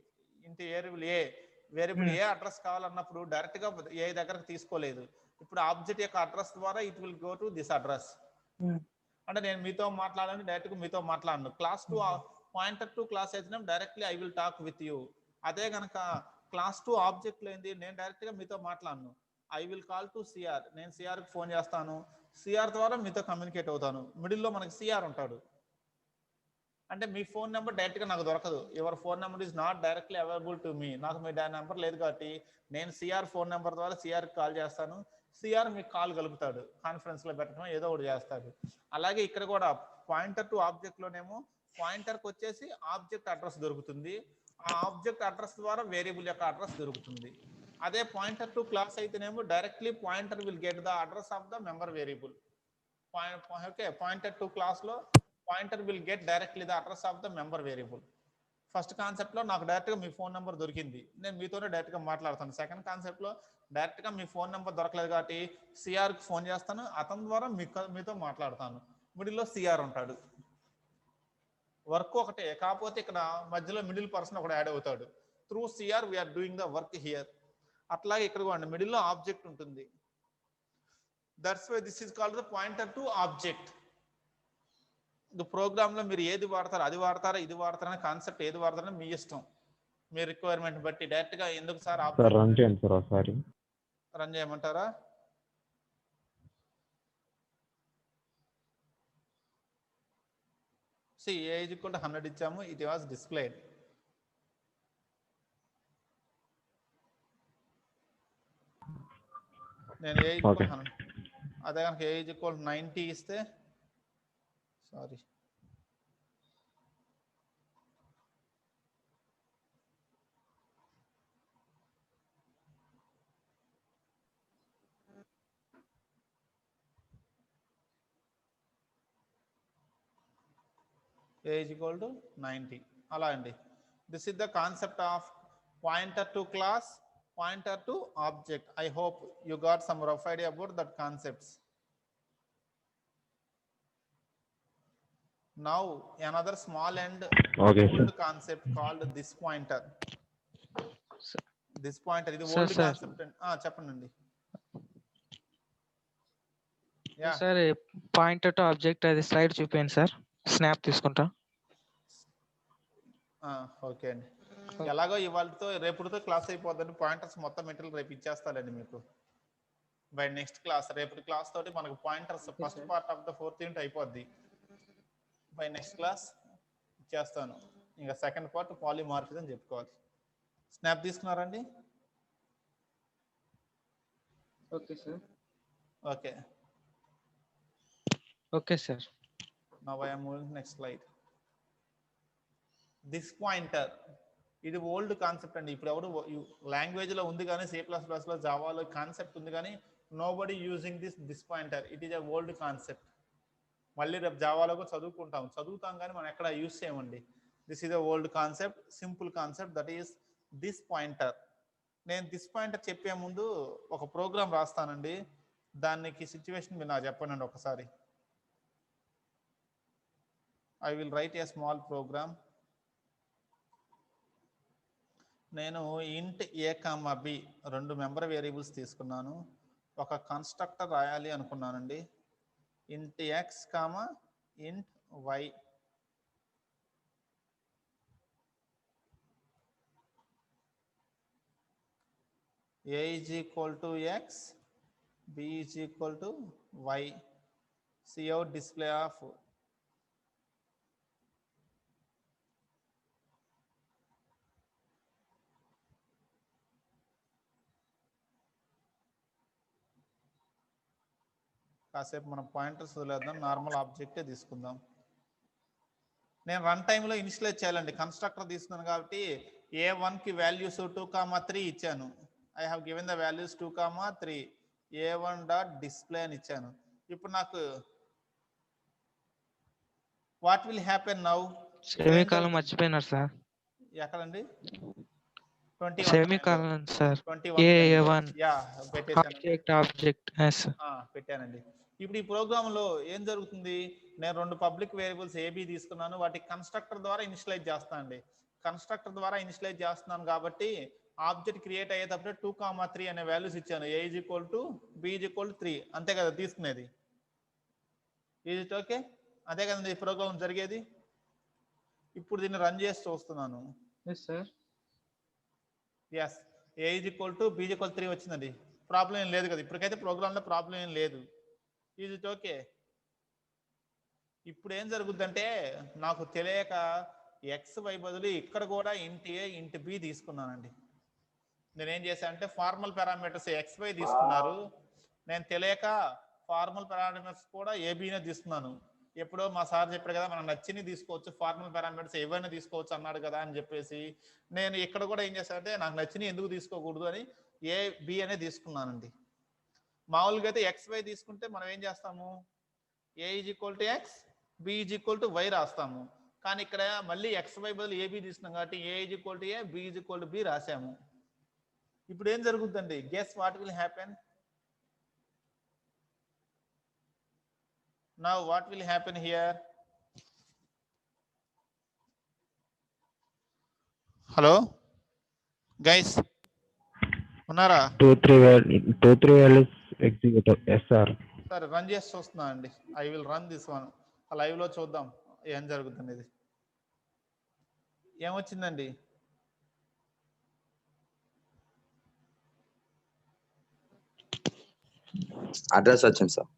ఇంటి వేరియబుల్ ఏ అడ్రస్ కావాలన్నప్పుడు డైరెక్ట్ గా ఏ దగ్గరకు తీసుకోలేదు. ఇప్పుడు ఆబ్జెక్ట్ యొక్క అడ్రస్ ద్వారా it will go to this address. అంటే నేను మీతో మాట్లాడాలని డైరెక్ట్ గా మీతో మాట్లాడను. Class to pointer to class అయితే directly I will talk with you. అదే కనుక క్లాస్ టు ఆబ్జెక్ట్ లో ఏంది, నేను డైరెక్ట్ గా మీతో మాట్లాడను. I will call to CR, నేను సిఆర్ కి ఫోన్ చేస్తాను, సిఆర్ ద్వారా మీతో కమ్యూనికేట్ అవుతాను. మిడిల్లో మనకి సిఆర్ ఉంటాడు. అంటే మీ ఫోన్ నెంబర్ డైరెక్ట్ గా నాకు దొరకదు. Your phone number is not directly available to me. నాకు మీ నెంబర్ లేదు కాబట్టి నేను సిఆర్ ఫోన్ నెంబర్ ద్వారా సిఆర్ కాల్ చేస్తాను, సిఆర్ మీకు కాల్ కలుపుతాడు, కాన్ఫరెన్స్ లో పెట్టడం ఏదో ఒకటి చేస్తాడు. అలాగే ఇక్కడ కూడా పాయింటర్ టు ఆబ్జెక్ట్ లోనేమో పాయింటర్కి వచ్చేసి ఆబ్జెక్ట్ అడ్రస్ దొరుకుతుంది. ఆ ఆబ్జెక్ట్ అడ్రస్ ద్వారా వేరియబుల్ యొక్క అడ్రస్ దొరుకుతుంది. అదే పాయింటర్ టు క్లాస్ అయితేనేమో directly pointer will get the address of the member variable. Okay, pointer to class లో pointer will get directly the address of the member variable. First concept లో నాకు direct గా మీ phone number దొరికింది, నేను మీతోనే direct గా మాట్లాడతాను. సెకండ్ కాన్సెప్ట్ లో డైరెక్ట్ గా మీ ఫోన్ నెంబర్ దొరకలేదు కాబట్టి సిఆర్ కి ఫోన్ చేస్తాను, అతని ద్వారా మీతో మాట్లాడతాను. మిడిల్లో సిఆర్ ఉంటాడు. వర్క్ ఒకటే, కాకపోతే ఇక్కడ మధ్యలో మిడిల్ పర్సన్ ఒకటి యాడ్ అవుతాడు. త్రూ సిఆర్ we are doing the work here. అట్లాగే ఇక్కడ కూడా మిడిల్లో ఆబ్జెక్ట్ ఉంటుంది. That's why this is called the pointer to object. Program లో మీరు ఏది వాడతారో అది వాడతారా, ఇది వాడతారని కాన్సెప్ట్ ఏది వాడతారని మీ ఇష్టం, మీ రిక్వైర్మెంట్ బట్టి. డైరెక్ట్ గా ఎందుకు సార్ రన్ చేయండి సార్, ఒకసారి రన్ చేయమంటారా? See, a is equal to 100 ఇచ్చాము, it was displayed. నేను a equal 100, అదే కనుక a is equal 90 ఇస్తే, sorry a is equal to 90 అలా అండి. This is the concept of pointer to class, pointer to object. I hope you got some rough idea about that concepts. Now another small and old concept called this pointer. This pointer is old concept. చెప్పండి. Yeah sir pointer to object అది slide చూపించండి sir, snap తీసుకుంటా. Okay అండి. ఎలాగో ఇవాళతో రేపుతో class అయిపోద్దండి. Pointers మొత్తం material రేపు ఇచ్చేస్తానండి మీకు by next class. రేపు క్లాస్ తోటి మనకు pointers first part of the 4th unit అయిపోద్ది. బై నెక్స్ట్ క్లాస్ ఇచ్చేస్తాను. ఇంకా సెకండ్ పార్ట్ పాలిమార్ఫిజం చెప్పుకోవాలి. స్నాప్ తీసుకున్నారండి? Okay sir. Okay okay sir. Now I am moving next slide. This pointer ఇది old concept అండి. ఇప్పుడు ఎవరు లాంగ్వేజ్ లో ఉంది కానీ C++ లో జావాలో కాన్సెప్ట్ ఉంది కానీ nobody using this pointer. It is a old concept. మళ్ళీ రేపు జావాలో కూడా చదువుతాం కానీ మనం ఎక్కడ యూజ్ చేయమండి. This is a old concept, simple concept, that is this pointer. నేను దిస్ పాయింటర్ చెప్పే ముందు ఒక ప్రోగ్రామ్ రాస్తానండి. దానికి సిచ్యువేషన్ మీరు నాకు చెప్పండి ఒకసారి. I will write a small program. నేను int A comma B 2 member variables తీసుకున్నాను. ఒక కన్స్ట్రక్టర్ రాయాలి అనుకున్నానండి. Int X comma int Y. A is equal to x, b is equal to y. Cout display of కాసేపు మనం pointers వదిలేద్దాం, normal ఆబ్జెక్టే తీసుకుందాం. నేను రన్ టైంలో ఇనిషియలైజ్ చేయాలండి. కన్స్ట్రక్టర్ తీసుకున్నాను కాబట్టి A1కి వాల్యూస్ 2,3 ఇచ్చాను. I have given the values 2,3. A1 dot display అని ఇచ్చాను. ఇప్పుడు నాకు what will happen now? Semicolon మర్చిపోయినారు సార్. ఎక్కడండి? Semicolon sir. 21 యా ఆబ్జెక్ట్ పెట్టానండి. ఇప్పుడు ఈ ప్రోగ్రామ్ లో ఏం జరుగుతుంది? నేను 2 పబ్లిక్ వేరియబుల్స్ ఏబి తీసుకున్నాను. వాటి కన్స్ట్రక్టర్ ద్వారా ఇనిషియలైజ్ చేస్తాను అండి. కన్స్ట్రక్టర్ ద్వారా ఇనిషియలైజ్ చేస్తున్నాను కాబట్టి ఆబ్జెక్ట్ క్రియేట్ అయ్యేటప్పుడు 2,3 అనే వాల్యూస్ ఇచ్చాను. A is equal to B is equal to 3. అంతే కదా తీసుకునేది? Is it okay? అదే కదండి ఈ ప్రోగ్రామ్ జరిగేది. ఇప్పుడు దీన్ని రన్ చేసి చూస్తున్నాను. Yes, A is equal to B is equal to 3 వచ్చిందండి. ప్రాబ్లం ఏం లేదు కదా ఇప్పటికైతే, ప్రోగ్రాంలో ప్రాబ్లం ఏం లేదు. Is it okay? ఇప్పుడు ఏం జరుగుద్దంటే నాకు తెలియక XY బదులు ఇక్కడ కూడా ఇంట్ A ఇంట్ B తీసుకున్నానండి. నేనేం చేశాను అంటే ఫార్మల్ పారామీటర్స్ XY తీసుకున్నారు, నేను తెలియక ఫార్మల్ పారామీటర్స్ కూడా ABనే తీసుకున్నాను. ఎప్పుడో మా సార్ చెప్పాడు కదా మనం నచ్చిని తీసుకోవచ్చు, ఫార్మల్ పారామీటర్స్ ఏవైనా తీసుకోవచ్చు అన్నాడు కదా అని చెప్పేసి నేను ఇక్కడ కూడా ఏం చేశానంటే నాకు నచ్చిని ఎందుకు తీసుకోకూడదు అని AB అనే తీసుకున్నానండి. మామూలుగా అయితే XY తీసుకుంటే మనం ఏం చేస్తాము? A is equal to X, B is equal to Y రాస్తాము. కానీ ఇక్కడ మళ్ళీ XY బదులు AB తీసుకున్నాం కాబట్టి A is equal to A, B is equal to B రాసాము. ఇప్పుడు ఏం జరుగుతుందండి? Guess what will happen? Now what will happen here? Hello guys, ఉన్నారా? 2-3 values execute. Yes sir. సరే రన్ చేసి చూస్తున్నా అండి. I will run this one. Live లో చూద్దాం ఏం జరుగుతుంది. ఇది ఏమొచ్చిందండి? అడ్రస్ వచ్చింది సార్.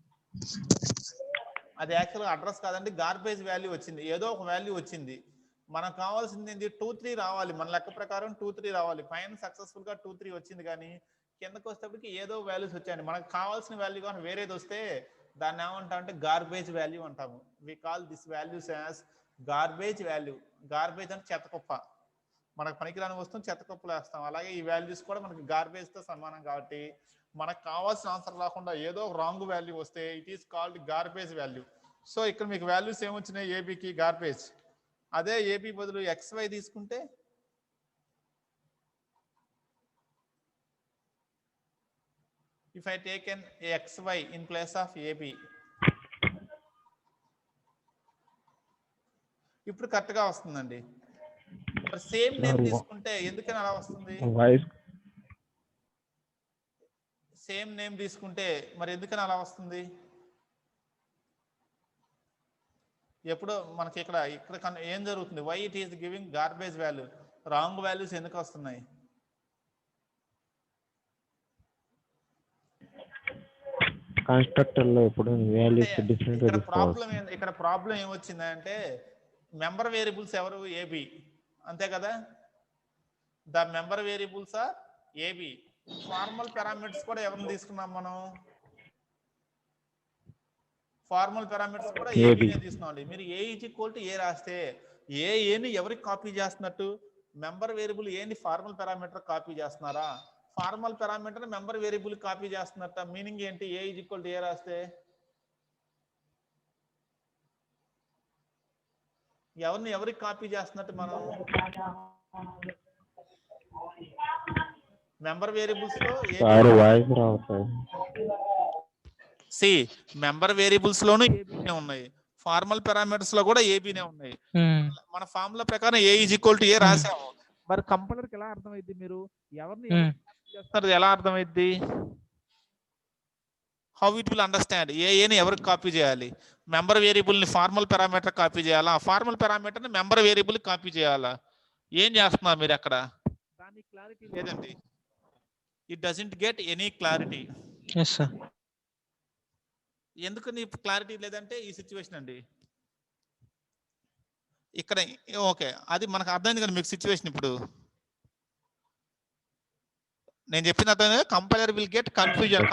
అది యాక్చువల్గా అడ్రస్ కాదండి, గార్బేజ్ వాల్యూ వచ్చింది. ఏదో ఒక వాల్యూ వచ్చింది. మనకు కావాల్సింది ఏంటి? 2-3 రావాలి. మన లెక్క ప్రకారం 2-3 రావాలి. పైన సక్సెస్ఫుల్ గా 2-3 వచ్చింది, కానీ కిందకు వచ్చేటప్పటికి ఏదో వాల్యూస్ వచ్చాయండి. మనకు కావాల్సిన వాల్యూ కానీ వేరేది వస్తే దాన్ని ఏమంటాం అంటే గార్బేజ్ వాల్యూ అంటాము. We call this values as garbage value. Garbage అంటే చెత్తకుప్ప. మనకు పనికిరాని వస్తువు చెత్తకుప్పలు వేస్తాం. అలాగే ఈ వాల్యూస్ కూడా మనకి గార్బేజ్ తో సమానం కాబట్టి మనకు కావాల్సిన ఆన్సర్ రాకుండా ఏదో రాంగ్ వాల్యూ వస్తే it is called garbage value. So ఇక్కడ మీకు వాల్యూస్ ఏమొచ్చినాయి? ఏబికి గార్బేజ్. అదే ఏబి బదులు XY తీసుకుంటే if I taken XY in place of AB, ఇప్పుడు కరెక్ట్ గా వస్తుందండి. మరి సేమ్ నేమ్ తీసుకుంటే ఎందుకని అలా వస్తుంది? సేమ్ నేమ్ తీసుకుంటే మరి ఎందుకని అలా వస్తుంది? ఎప్పుడు మనకి ఇక్కడ ఏం జరుగుతుంది? Why it is giving garbage value, wrong values ఎందుకు వస్తున్నాయి? కన్స్ట్రక్టర్ లో ఇప్పుడు వాల్యూస్ డిఫరెంట్ గా ఇక్కడ ప్రాబ్లం ఏమొచ్చిందంటే మెంబర్ వేరియబుల్స్ ఎవరు? ఏబి, అంతే కదా? The member variables are A B. Formal parameters కూడా ఎవరిని తీసుకున్నాం మనం? ఫార్మల్ పారామీటర్స్ కూడా ఏబినే తీసుకున్నాం. మీరు A is equal to A రాస్తే ఏని ఎవరికి కాపీ చేస్తున్నట్టు? మెంబర్ వేరియబుల్ ఏని ఫార్మల్ పారామీటర్ కాపీ చేస్తున్నారా? Formal parameter member variable copy చేస్తున్నట్ట. మీనింగ్ ఏంటి? A is equal to A రాస్తే ఎవరికి కాపీ చేస్తున్నట్టు మనం? మెంబర్ వేరియబుల్స్ లో మెంబర్ వేరియబుల్స్ లోనూ ఏబీనే ఉన్నాయి, ఫార్మల్ పారామీటర్స్ లో కూడా ఏబీనే ఉన్నాయి. మన ఫార్ములా ప్రకారం ఏ ఈజ్ ఈక్వల్ టు ఏ రాసాము. మరి కంపైలర్ కి ఎలా అర్థమైంది? మీరు ఎవరిని చేస్తారు ఎలా అర్థమైంది? How it will understand? ఏని ఎవరికి కాపీ చేయాలి? మెంబర్ వేరియబుల్ ని ఫార్మల్ పారామీటర్ కాపీ చేయాలా? ఫార్మల్ పారామీటర్ ని మెంబర్ వేరియబుల్ కాపీ చేయాలా? ఏం చేస్తున్నారు మీరు అక్కడ? దానికి క్లారిటీ లేదండి. It doesn't get any clarity. ఎందుకు నీ క్లారిటీ లేదంటే ఈ సిచ్యువేషన్ అండి. ఇక్కడ ఓకే, అది మనకు అర్థమైంది కదా మీకు సిచ్యువేషన్. ఇప్పుడు నేను చెప్పిన compiler will get confusion.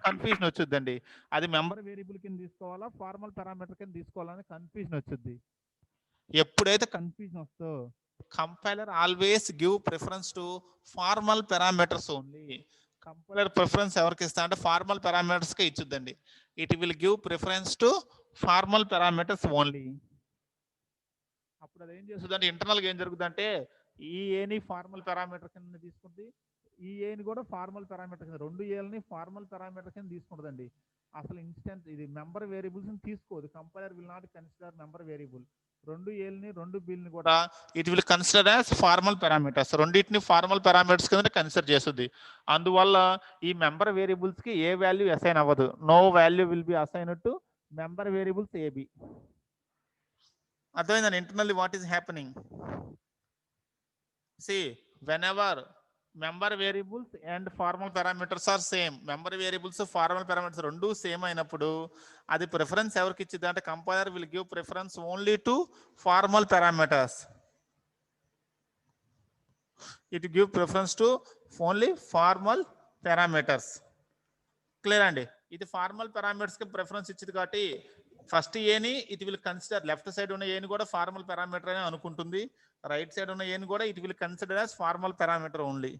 Confusion వచ్చుద్దండి. అది మెంబర్ వేరియబుల్ కింద తీసుకోవాలా, ఫార్మల్ పారామీటర్ కింద తీసుకోవాలని కన్ఫ్యూజన్ వచ్చుద్ది. ఎప్పుడైతే కన్ఫ్యూజన్ వస్తుందో compiler always give preference to formal parameters only. Compiler preference ఎవరికి ఇస్తా అంటే ఫార్మల్ పారామీటర్స్ కే ఇచ్చుద్దండి. It will give preference to formal parameters only. అప్పుడు అది ఏం చేస్తుంది అంటే ఇంటర్నల్ గా ఏం జరుగుతుంది అంటే ఈ ఏని ఫార్మల్ పారామీటర్ కింద తీసుకుంది, ఈ ఏని కూడా ఫార్మల్ పారామీటర్ కింద, రెండు ఏలని ఫార్మల్ పారామీటర్ కింద తీసుకుంటుందండి. అసలు ఇన్స్టెంట్ ఇది మెంబర్ వేరియబుల్స్ తీసుకోదు. Compiler will not consider member variable. రెండు ఏల్ని రెండు బిల్ని కూడా it will consider as formal parameters. రెండింటిని ఫార్మల్ పారామీటర్స్ కింద కన్సిడర్ చేస్తుంది. అందువల్ల ఈ మెంబర్ వేరియబుల్స్ కి ఏ వాల్యూ అసైన్ అవ్వదు. No value will be assign to member variables A B. అర్థమైందండి internally what is happening? See, whenever member variables and formal parameters are same, member variables formal parameters రెండు same అయినప్పుడు అది preference ఎవరికి ఇచ్చింది అంటే compiler will give preference only to formal parameters. It give preference to only formal parameters. Clear అండి? ఇది formal parameters కి preference ఇచ్చింది కాబట్టి ఫస్ట్ ఏని it will consider, left side ఉన్న ఏని కూడా ఫార్మల్ పారామీటర్ అని అనుకుంటుంది, రైట్ సైడ్ ఉన్న ఏని కూడా it will consider as formal parameter only.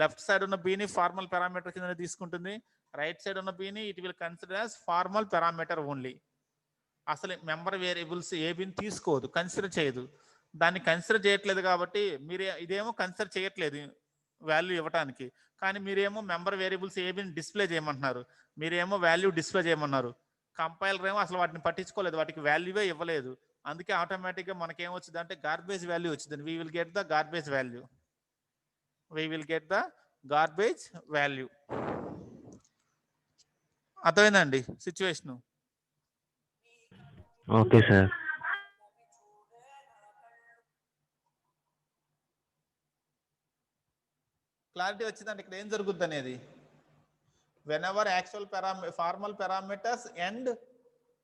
Left side ఉన్న బిని ఫార్మల్ పారామీటర్ కింద తీసుకుంటుంది, రైట్ సైడ్ ఉన్న బిని it will consider as formal parameter only. అసలు మెంబర్ వేరియబుల్స్ ఏబిని తీసుకోదు, కన్సిడర్ చేయదు. దాన్ని కన్సిడర్ చేయట్లేదు కాబట్టి మీరు ఇదేమో కన్సిడర్ చేయట్లేదు వాల్యూ ఇవ్వడానికి, కానీ మీరేమో మెంబర్ వేరియబుల్స్ ఏబిని డిస్ప్లే చేయమంటున్నారు, మీరేమో వాల్యూ డిస్ప్లే చేయమన్నారు. కంపైలర్ ఏమో అసలు వాటిని పట్టించుకోలేదు, వాటికి వాల్యూవే ఇవ్వలేదు. అందుకే ఆటోమేటిక్గా మనకేం వచ్చింది అంటే గార్బేజ్ వాల్యూ వచ్చింది. We will get the garbage value. We will get the garbage value. అర్థమైందండి సిచ్యువేషన్? Okay sir. క్లారిటీ వచ్చిందండి ఇక్కడ ఏం జరుగుద్ది అనేది. whenever actual formal parameters and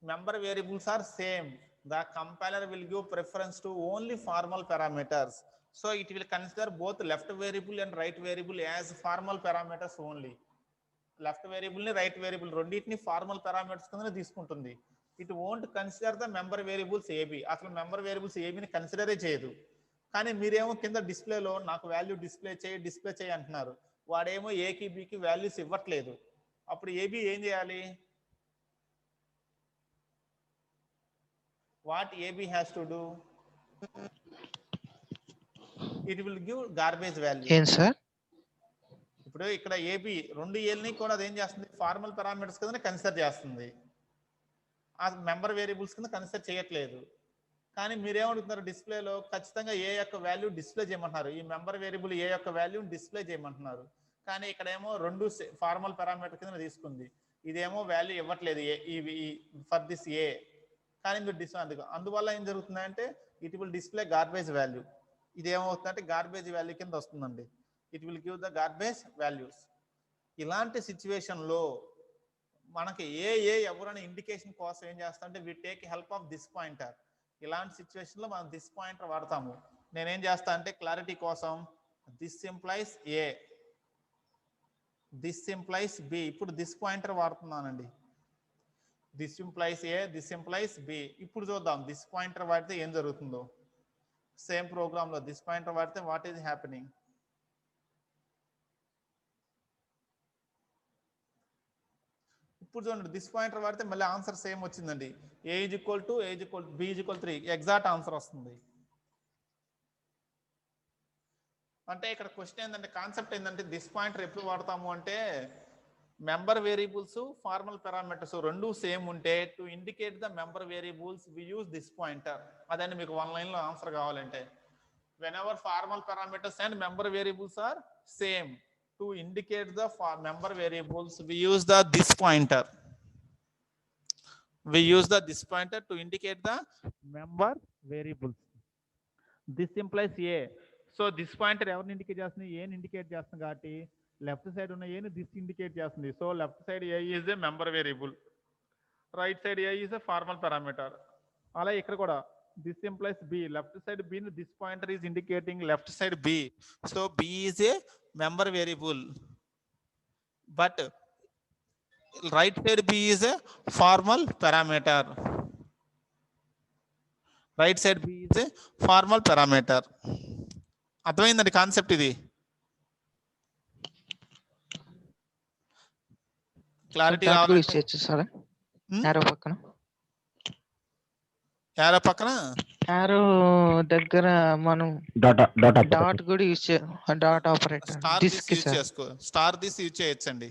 member variables are same, the compiler will give preference to only formal parameters. So it will consider both left variable and right variable as formal parameters only. Left variable ni right variable రెండింటిని formal parameters కింద తీసుకుంటుంది. It won't consider the member variables A B. అసలు member variables ఏబిని కన్సిడరే చేయదు. కానీ మీరేమో కింద డిస్ప్లేలో నాకు వాల్యూ డిస్ప్లే చేయి అంటున్నారు, వాడేమో ఏకి బికి వాల్యూస్ ఇవ్వట్లేదు. అప్పుడు ఏబి ఏం చేయాలి? What A B has to do? It will give garbage value. ఏం సార్? ఇప్పుడు ఇక్కడ ఏబి రెండు ఏల్ని కూడా అది ఏం చేస్తుంది? ఫార్మల్ పారామీటర్స్ కింద కన్సిడర్ చేస్తుంది, ఆ మెంబర్ వేరియబుల్స్ కింద కన్సిడర్ చేయట్లేదు. కానీ మీరేమడుగుతున్నారు? డిస్ప్లేలో ఖచ్చితంగా ఏ యొక్క వాల్యూ డిస్ప్లే చేయమంటున్నారు, ఈ మెంబర్ వేరియబుల్ ఏ యొక్క వాల్యూ డిస్ప్లే చేయమంటున్నారు. కానీ ఇక్కడేమో రెండు ఫార్మల్ పారామీటర్ కింద తీసుకుంది, ఇదేమో వాల్యూ ఇవ్వట్లేదు ఫర్ దిస్ ఏ. కానీ మీరు అందువల్ల ఏం జరుగుతుందంటే it will display garbage value. ఇది ఏమవుతుందంటే గార్బేజ్ వాల్యూ కింద వస్తుందండి. It will give the garbage values. ఇలాంటి సిచ్యువేషన్లో మనకి ఎవరైనా ఇండికేషన్ కోసం ఏం చేస్తాం అంటే we take help of this pointer. ఇలాంటి సిచ్యువేషన్లో మనం దిస్ పాయింటర్ వాడతాము. నేనేం చేస్తా అంటే క్లారిటీ కోసం this implies A, this implies B. ఇప్పుడు దిస్ పాయింటర్ వాడుతున్నానండి. This implies A, this implies B. ఇప్పుడు చూద్దాం దిస్ పాయింటర్ వాడితే ఏం జరుగుతుందో. సేమ్ ప్రోగ్రామ్ లో దిస్ పాయింటర్ వాడితే వాట్ ఈస్ హ్యాపెనింగ్. ఇప్పుడు చూడండి దిస్ పాయింటర్ వాడితే మళ్ళీ ఆన్సర్ సేమ్ వచ్చిందండి. A is equal to B is equal 3 exact answer వస్తుంది. అంటే ఇక్కడ క్వశ్చన్ ఏంటంటే కాన్సెప్ట్ ఏంటంటే దిస్ పాయింటర్ ఎప్పుడు వాడతాము అంటే మెంబర్ వేరియబుల్స్ ఫార్మల్ పారామీటర్స్ రెండు సేమ్ ఉంటే to indicate the member variables we use this pointer. అదని మీకు 1 లైన్ లో ఆన్సర్ కావాలంటే whenever formal parameters and member variables are same, to indicate the member variables we use the this pointer. We use the this pointer to indicate the member variables. This implies a. So this pointer ఎవరిని indicate చేస్తుంది? a ని indicate చేస్తుంది కాబట్టి left side ఉన్న a ని this indicate చేస్తుంది. So left side a is a member variable, right side a is a formal parameter. అలా ఇక్కడ కూడా this implies b. Left side b, this pointer is indicating left side b. So b is a member variable, but right side b is a formal parameter. Right side b is a formal parameter. అర్థమైందండి concept ఇది? Clarity రావాలి. Arrow పక్కన arrow దగ్గర మనం dot కూడా use dot operator star this use చేయొచ్చండి.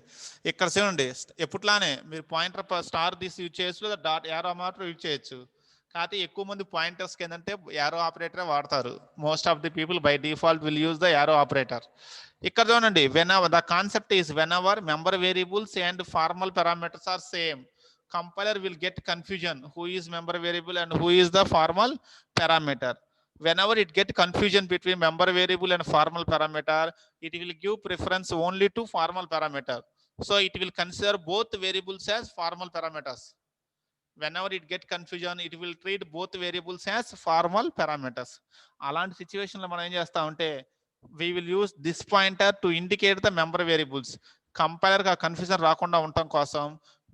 ఇక్కడ చూడండి ఎప్పుట్లానే మీరు పాయింటర్ స్టార్ దిస్ యూజ్ చేయొచ్చు లేదా డాట్ యారో ఆపరేటర్ యూజ్ చేయొచ్చు. కాకపోతే ఎక్కువ మంది పాయింటర్స్ కి ఏంటంటే యారో ఆపరేటర్ వాడతారు. Most of the people by default will use the arrow operator. ఇక్కడ చూడండి the concept is whenever member variables and formal parameters are same, compiler will get confusion who is member variable and who is the formal parameter. Whenever it get confusion between member variable and formal parameter, it will give preference only to formal parameter. So it will consider both variables as formal parameters. Whenever it get confusion, it will treat both variables as formal parameters. అలాంటి situation లో మనం ఏం చేస్తా ఉంటే we will use this pointer to indicate the member variables. Compiler గా confusion రాకుండా ఉండటం కోసం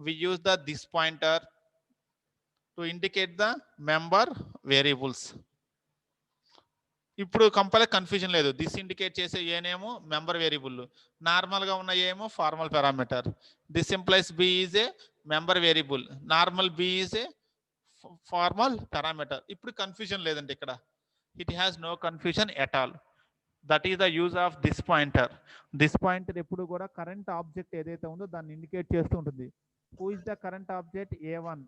we use the this pointer to indicate the member variables. ఇప్పుడు కంపైలర్ కన్ఫ్యూజన్ లేదు. దిస్ ఇండికేట్ చేసే ఏనేమో మెంబర్ వేరియబుల్, నార్మల్ గా ఉన్న ఏమో formal parameter. This implies b is a member variable, normal b is a formal parameter. ఇప్పుడు confusion లేదండి ఇక్కడ. It has no confusion at all. That is the use of this pointer. This pointer ఎప్పుడు కూడా current object ఏదైతే ఉందో దాన్ని indicate చేస్తూ ఉంటుంది. Who is the current object? A1.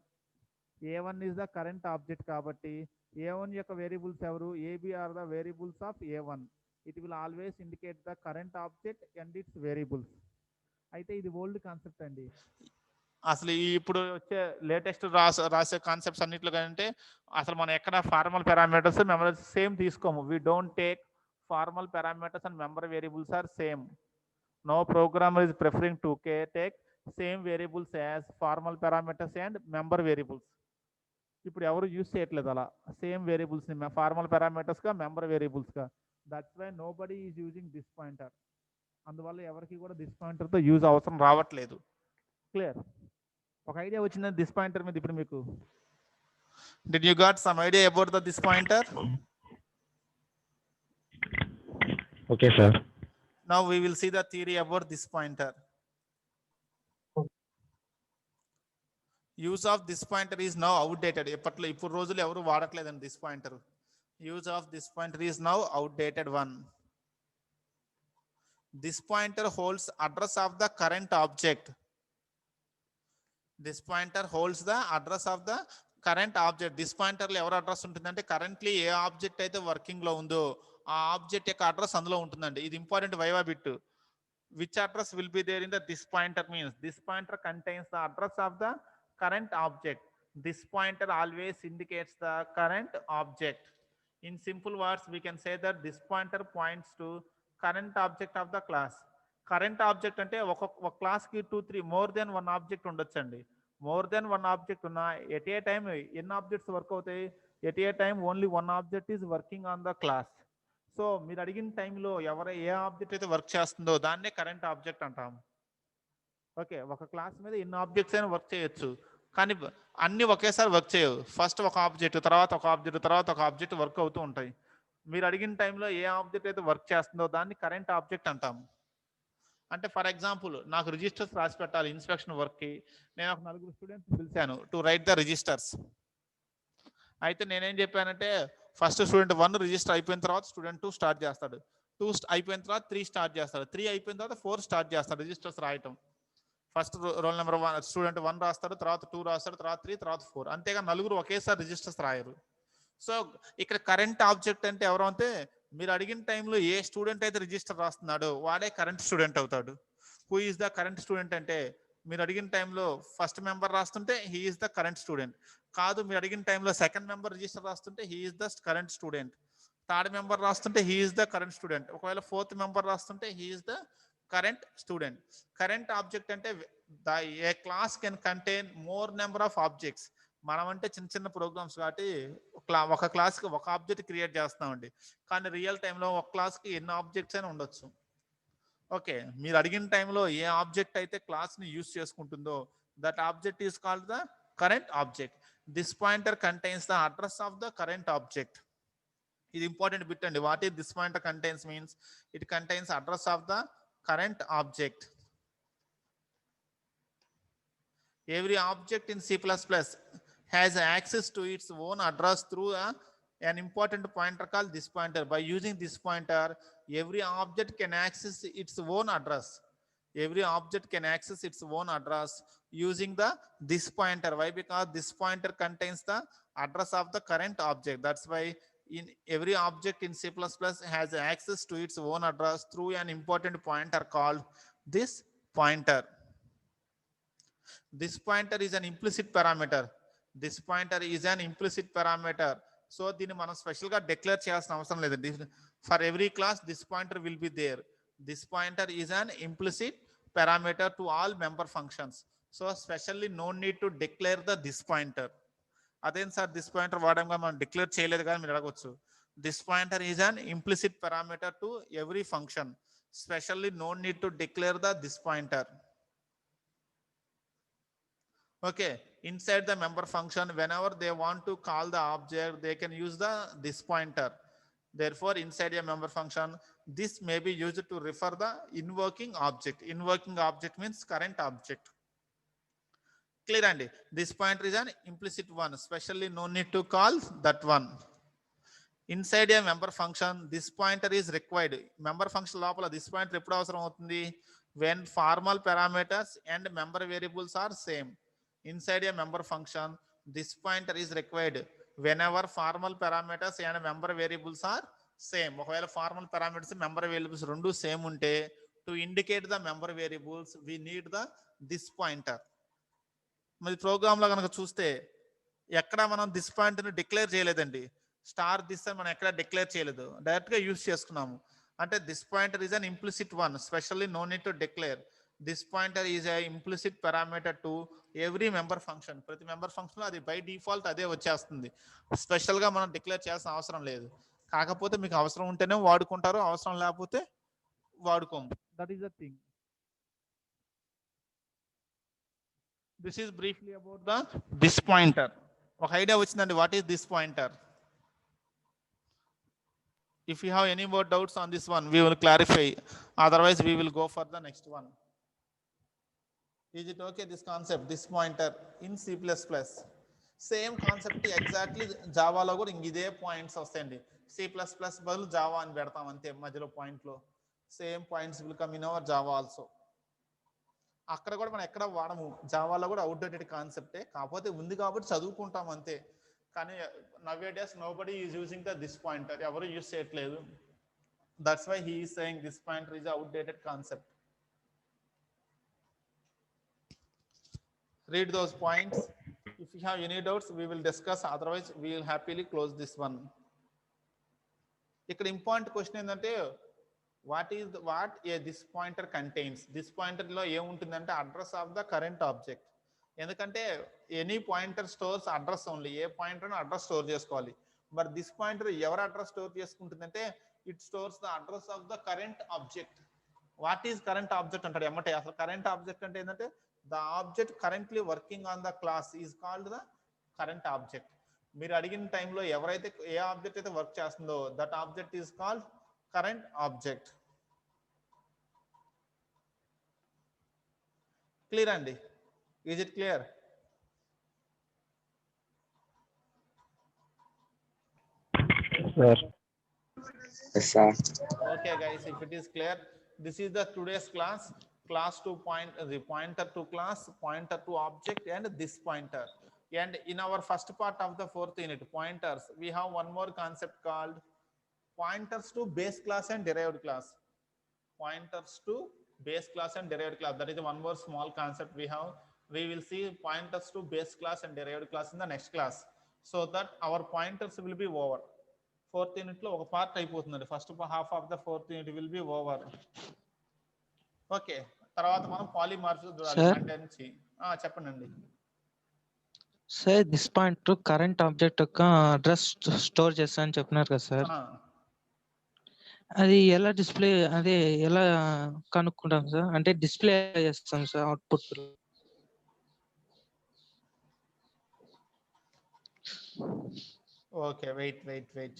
A1 is the current object కాబట్టి A1 యొక్క వేరియబుల్స్ ఎవరు? AB are the variables of A1. It will always indicate the current object and its variables. అయితే ఇది ఓల్డ్ కాన్సెప్ట్ అండి. అసలు ఇప్పుడు వచ్చే latest రాసే కాన్సెప్ట్స్ అన్నిట్లో కంటే అసలు మనం ఎక్కడ ఫార్మల్ పారామీటర్స్ మెంబర్ సేమ్ తీసుకోము. We don't take formal parameters and member variables are same. No programmer is preferring to take same variables as formal parameters and member variables. ఇప్పుడు ఎవరు యూజ్ చేయట్లేదు అలా సేమ్ వేరియబుల్స్ ని formal parameters గా member variables గా. That's why nobody is using this pointer. అందువల్ల ఎవరికి కూడా దిస్ పాయింటర్ తో యూజ్ అవసరం రావట్లేదు. క్లియర్? ఒక ఐడియా వచ్చిందని దిస్ పాయింటర్ మీద ఇప్పుడు మీకు. Did you got some idea about the this pointer? Okay sir. Now we will see the theory about this pointer. Use of this pointer is now outdated. ఇప్పుడు రోజులు ఎవరు వాడట్లేదండి this pointer. Use of this pointer is now outdated one. This pointer holds address of the current object. This pointer holds the address of the current object. This pointer లో ఎవరు address ఉంటుందంటే currently ఏ object అయితే working లో ఉందో ఆ object యొక్క address అందులో ఉంటుందండి. ఇది important viva bit. Which address will be there in the this pointer means this pointer contains the address of the current object. This pointer always indicates the current object. In simple words, we can say that this pointer points to current object of the class. Current object అంటే ఒక క్లాస్కి 2 3 more than one object ఉండొచ్చండి. More than one object ఉన్న at a time ఎన్ని objects work అవుతాయి? At a time only one object is working on the class. So మీరు అడిగిన టైంలో ఏ ఆబ్జెక్ట్ అయితే వర్క్ చేస్తుందో దాన్నే కరెంట్ ఆబ్జెక్ట్ అంటాము. ఓకే, ఒక క్లాస్ మీద ఎన్ని ఆబ్జెక్ట్స్ అయినా వర్క్ చేయొచ్చు, కానీ అన్ని ఒకేసారి వర్క్ చేయవు. ఫస్ట్ ఒక ఆబ్జెక్ట్, తర్వాత ఒక ఆబ్జెక్ట్, తర్వాత ఒక ఆబ్జెక్ట్ వర్క్ అవుతూ ఉంటాయి. మీరు అడిగిన టైంలో ఏ ఆబ్జెక్ట్ అయితే వర్క్ చేస్తుందో దాన్ని కరెంట్ ఆబ్జెక్ట్ అంటాము. అంటే ఫర్ ఎగ్జాంపుల్ నాకు రిజిస్టర్స్ రాసి పెట్టాలి ఇన్స్పెక్షన్ వర్క్కి. నేను ఒక 4 స్టూడెంట్స్ పిలిచాను టు రైట్ ద రిజిస్టర్స్. అయితే నేనేం చెప్పానంటే ఫస్ట్ స్టూడెంట్ 1 రిజిస్టర్ అయిపోయిన తర్వాత స్టూడెంట్ 2 స్టార్ట్ చేస్తాడు, 2 అయిపోయిన తర్వాత 3 స్టార్ట్ చేస్తాడు, 3 అయిపోయిన తర్వాత 4 స్టార్ట్ చేస్తాడు రిజిస్టర్స్ రాయటం. ఫస్ట్ రోల్ నెంబర్ 1 స్టూడెంట్ 1 రాస్తాడు, తర్వాత 2 రాస్తాడు, తర్వాత 3, తర్వాత 4. అంతేగా నలుగురు ఒకేసారి రిజిస్టర్స్ రాయరు. సో ఇక్కడ కరెంట్ ఆబ్జెక్ట్ అంటే ఎవరు అంటే మీరు అడిగిన టైంలో ఏ స్టూడెంట్ అయితే రిజిస్టర్ రాస్తున్నాడో వాడే కరెంట్ స్టూడెంట్ అవుతాడు. Who is the current student అంటే మీరు అడిగిన టైంలో ఫస్ట్ మెంబర్ రాస్తుంటే he is the current student. కాదు, మీరు అడిగిన టైంలో సెకండ్ మెంబర్ రిజిస్టర్ రాస్తుంటే he is the current student. Third member రాస్తుంటే he is the current student. ఒకవేళ ఫోర్త్ మెంబర్ రాస్తుంటే he is the current student. Current object అంటే a class can contain more number of objects. మనం అంటే చిన్న చిన్న programmes కాబట్టి ఒక క్లాస్కి ఒక ఆబ్జెక్ట్ క్రియేట్ చేస్తామండి, కానీ రియల్ టైంలో ఒక క్లాస్కి ఎన్ని ఆబ్జెక్ట్స్ అయినా ఉండొచ్చు. ఓకే, మీరు అడిగిన టైంలో ఏ ఆబ్జెక్ట్ అయితే క్లాస్ని యూజ్ చేసుకుంటుందో that object is called the current object. This pointer contains the address of the current object. ఇది ఇంపార్టెంట్ బిట్ అండి. What is this pointer contains means it contains address of the current object. Every object in C++ has access to its own address through an important pointer called this pointer. By using this pointer, every object can access its own address. Every object can access its own address using this pointer. Why? Because this pointer contains the address of the current object. That's why in every object in C++ has access to its own address through an important pointer called this pointer. This pointer is an implicit parameter. This pointer is an implicit parameter. So దీన్ని మనం special గా declare చేయాల్సిన అవసరం లేదు. For every class this pointer will be there. This pointer is an implicit parameter to all member functions. So specially no need to declare the this pointer. అదేం sir this pointer వాడంగా మనం declare చేయలేదు కానీ మీరు అడగవచ్చు. This pointer is an implicit parameter to every function. Specially no need to declare the this pointer. Okay, inside the member function, whenever they want to call the object, they can use this pointer. Therefore, inside a member function, this may be used to refer the invoking object. Invoking object means current object. Clear, Andy? This pointer is an implicit one. Especially no need to call that one. Inside a member function, this pointer is required. Member function lopala this pointer eppudu avasaram avutundi when formal parameters and member variables are same. Inside a member function, this pointer is required whenever formal parameters and member variables are same. ఒకవేళ formal parameters member variables రెండు same ఉంటే to indicate the member variables we need the this pointer. మరి program లో కనుక చూస్తే ఎక్కడ మనం this pointer declare చేయలేదండి. స్టార్ దిస్ అని మనం ఎక్కడ డిక్లేర్ చేయలేదు, డైరెక్ట్ గా యూజ్ చేసుకున్నాము. అంటే this pointer is an implicit one. Specially no need to declare. This pointer is a implicit parameter to every member function. ప్రతి మెంబర్ ఫంక్షన్ అది బై డిఫాల్ట్ అదే వచ్చేస్తుంది. స్పెషల్ గా మనం డిక్లేర్ చేయాల్సిన అవసరం లేదు. కాకపోతే మీకు అవసరం ఉంటేనే వాడుకుంటారు, అవసరం లేకపోతే వాడుకోము. That is the thing. This is briefly about the this pointer. ఒక ఐడియా వచ్చిందండి what is this pointer. If you have any more doubts on this one, we will clarify. Otherwise, we will go for the next one. Is it okay, this concept, this pointer in C++? Same concept exactly జావాలో కూడా ఇంక ఇదే points వస్తాయండి. C++ బదులు Java అని పెడతాం అంతే, మధ్యలో పాయింట్లో same points will come in our Java also. అక్కడ కూడా మనం ఎక్కడ వాడము, జావాలో కూడా అవుట్డేటెడ్ కాన్సెప్టే, కాకపోతే ఉంది కాబట్టి చదువుకుంటాం అంతే. కానీ now days nobody is using the this pointer, ఎవరు యూజ్ చేయట్లేదు. That's why he is saying this pointer is outdated concept. Read those points. If you have any doubts, we will discuss. Otherwise, we will happily close this one. ఇక్కడ important question ఏంటంటే what this pointer contains. This pointer లో ఏముంటుందంటే address of the current object. ఎందుకంటే any pointer stores address only. ఏ pointer address store చేసుకోవాలి. But this pointer ఎవరు address store చేసుకుంటుందంటే it stores the address of the current object. What is current object అంటాడు ఎమ్మటే. అసలు కరెంట్ ఆబ్జెక్ట్ అంటే ఏంటంటే the object currently working on the class is called the current object. మీరు అడిగిన టైంలో ఎవరైతే ఏ ఆబ్జెక్ట్ అయితే వర్క్ చేస్తుందో that object is called current object. Clear అండి? Is it clear? Sir. Yes, sir. Okay guys, if it is clear, this is the today's class. Class to point, the pointer to class, pointer to object, and this pointer. And in our first part of the fourth unit, pointers, we have one more concept called pointers to base class and derived class. Pointers to base class and derived class. That is one more small concept we have. We will see pointers to base class and derived class in the next class, so that our pointers will be over. Fourth unit లో ఒక part అయిపోతుంది. First half of the fourth unit will be over. Okay, తర్వాత మనం polymorphism చూడాలి. చెప్పండి. Sir this point current object యొక్క address store చేస్తా అని చెప్పినారు కదా సార్, అది ఎలా డిస్ప్లే, అదే ఎలా కనుక్కుంటాం సార్? అంటే డిస్ప్లే చేస్తాం సార్ అవుట్పుట్. Okay, wait.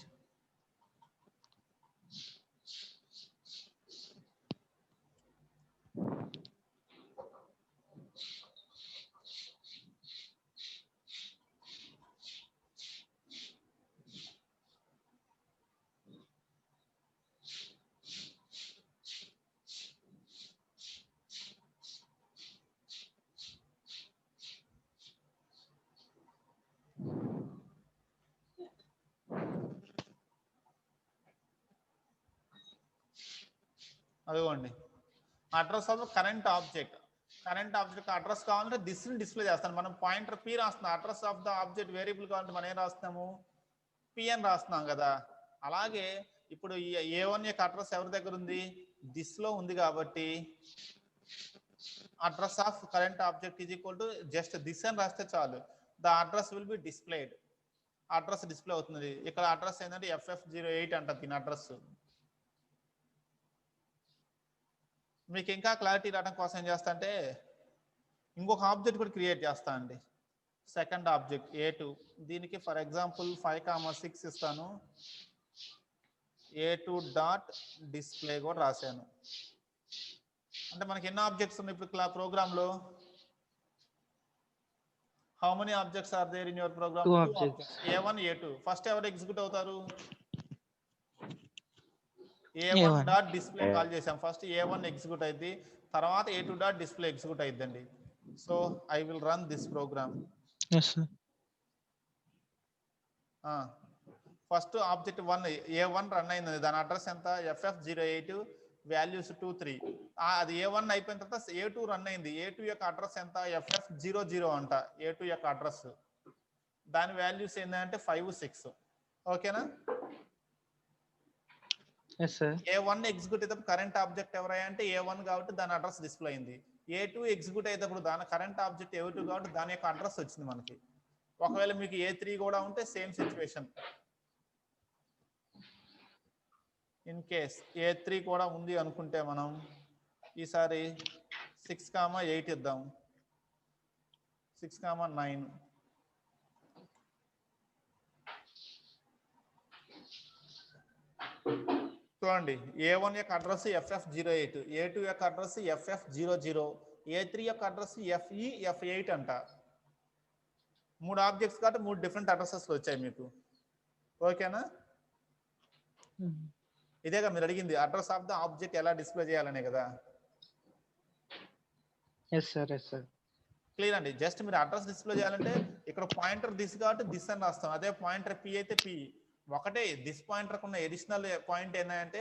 అదిగోండి, address of current object. Current object address కావాలంటే దిస్ ని డిస్ప్లే చేస్తాను. మనం పాయింటర్ పి రాస్తున్నాం. Address of the object variable కావాలంటే మనం ఏం రాస్తున్నాము? పి అని రాస్తున్నాం కదా. అలాగే ఇప్పుడు A1 యొక్క అడ్రస్ ఎవరి దగ్గర ఉంది? దిస్ లో ఉంది. కాబట్టి address of current object is equal to just this అని రాస్తే చాలు. The address will be displayed. Address display అవుతుంది. ఇక్కడ అడ్రస్ ఏంటంటే FF08 అంట దీని అడ్రస్. మీకు ఇంకా క్లారిటీ రావడం కోసం ఏం చేస్తా అంటే ఇంకొక ఆబ్జెక్ట్ కూడా క్రియేట్ చేస్తా అండి. Second object A2. దీనికి ఫర్ ఎగ్జాంపుల్ 5,6 ఇస్తాను. A2 డాట్ డిస్ప్లే కూడా రాశాను. అంటే మనకి ఎన్ని ఆబ్జెక్ట్స్ ఉన్నాయి ఇప్పుడు ప్రోగ్రామ్ లో? How many objects are there in your program? A1 A2. First ఎవరు ఎగ్జిక్యూట్ అవుతారు? A1 డాట్ డిస్ప్లే కాల్ చేసాం. ఫస్ట్ A1 ఎగ్జిక్యూట్ అయింది, తర్వాత A2 డాట్ డిస్ప్లే ఎగ్జిక్యూట్ అయిద్దండి. So I will run this program. First object 1 A1 run అయింది. దాని address ఎంత? FF08 values 2 3. అది A1 అయిపోయిన తర్వాత A2 రన్ అయింది. A2 యొక్క అడ్రస్ ఎంత? FF00 అంట. A2 యొక్క అడ్రస్, దాని వాల్యూస్ ఏంటంటే 5 6. ఓకేనా? A1 ఎగ్జిక్యూట్ అయితే కరెంట్ ఆబ్జెక్ట్ ఎవరయ్యా అంటే A1 కాబట్టి దాని అడ్రస్ డిస్ప్లే అయింది. A2 ఎగ్జిక్యూట్ అయ్యేటప్పుడు దాని కరెంట్ ఆబ్జెక్ట్ A2 కాబట్టి దాని యొక్క అడ్రస్ వచ్చింది మనకి. ఒకవేళ మీకు A3 కూడా ఉంటే same situation. In case A3 కూడా ఉంది అనుకుంటే మనం ఈసారి 6,8 ఇద్దాం. 6,9. చూడండి, A1 యొక్క అడ్రస్ FF08, A2 యొక్క అడ్రస్ FF00, A3 యొక్క అడ్రస్ FE-F8 అంట. 3 ఆబ్జెక్ట్స్ కాబట్టి 3 డిఫరెంట్ అడ్రసెస్ వచ్చాయి మీకు. ఓకేనా? ఇదేగా మీరు అడిగింది, అడ్రస్ ఆఫ్ ద ఆబ్జెక్ట్ ఎలా డిస్ప్లే చేయాలనే కదా. క్లియర్ అండి? జస్ట్ మీరు అడ్రస్ డిస్ప్లే చేయాలంటే ఇక్కడ పాయింటర్ దిస్ కాబట్టి దిస్ అని రాస్తాం. అదే పాయింటర్ P అయితే P. ఒకటే దిస్ పాయింటర్ ఉన్న ఎడిషనల్ పాయింట్ ఏంటంటే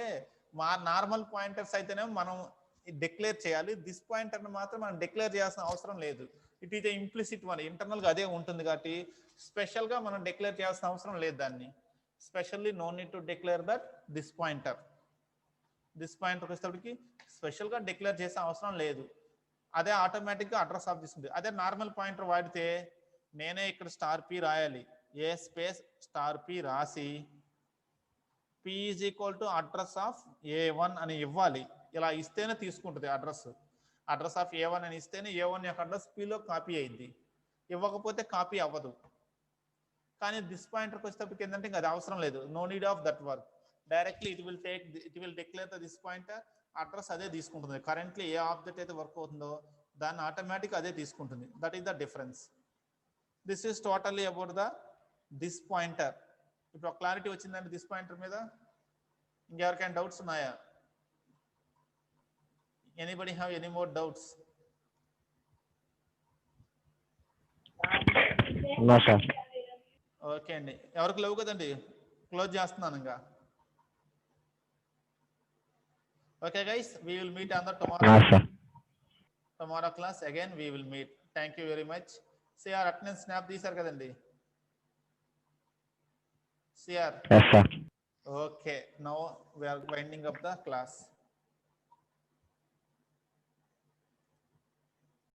మా నార్మల్ పాయింటర్స్ అయితేనే మనం డిక్లేర్ చేయాలి. దిస్ పాయింటర్ మాత్రం మనం డిక్లేర్ చేయాల్సిన అవసరం లేదు. It is implicit one, internal గా అదే ఉంటుంది కాబట్టి స్పెషల్ గా మనం డిక్లేర్ చేయాల్సిన అవసరం లేదు దాన్ని. Specially no need to declare that this pointer. This pointer వచ్చేటప్పటికి స్పెషల్ గా డిక్లేర్ చేసే అవసరం లేదు, అదే ఆటోమేటిక్ గా అడ్రస్ ఆఫ్ దిస్ ఉంటుంది. అదే నార్మల్ పాయింటర్ వాడితే నేనే ఇక్కడ స్టార్ పి రాయాలి, ఏ స్పేస్ స్టార్ పి రాసి P is equal to address of A1 అని ఇవ్వాలి. ఇలా ఇస్తేనే తీసుకుంటుంది అడ్రస్. అడ్రస్ ఆఫ్ A1 అని ఇస్తేనే A1 యొక్క అడ్రస్ పిలో కాపీ అయింది, ఇవ్వకపోతే కాపీ అవ్వదు. కానీ దిస్ పాయింటర్కి వచ్చేటప్పటికి ఏంటంటే ఇంకా అది అవసరం లేదు, no need of that work. Directly it will declare the this pointer, address అదే తీసుకుంటుంది. కరెంట్లీ ఏ ఆబ్జెక్ట్ అయితే వర్క్ అవుతుందో దాన్ని ఆటోమేటిక్ అదే తీసుకుంటుంది. That is the difference. This is totally about the this pointer. ఇప్పుడు క్లారిటీ వచ్చిందండి దిస్ పాయింటర్ మీద. ఇంకెవరికైనా డౌట్స్ ఉన్నాయా? Anybody have any more doubts? No, sir. Okay అండి, ఎవరికి లేవు కదండి, క్లోజ్ చేస్తున్నాను ఇంకా. Okay guys, we will meet on the No, sir. tomorrow class again we will meet. Thank you very much. CR attendance snap తీశారు కదండి? CR. Yes, sir. Okay, now we are winding up the class.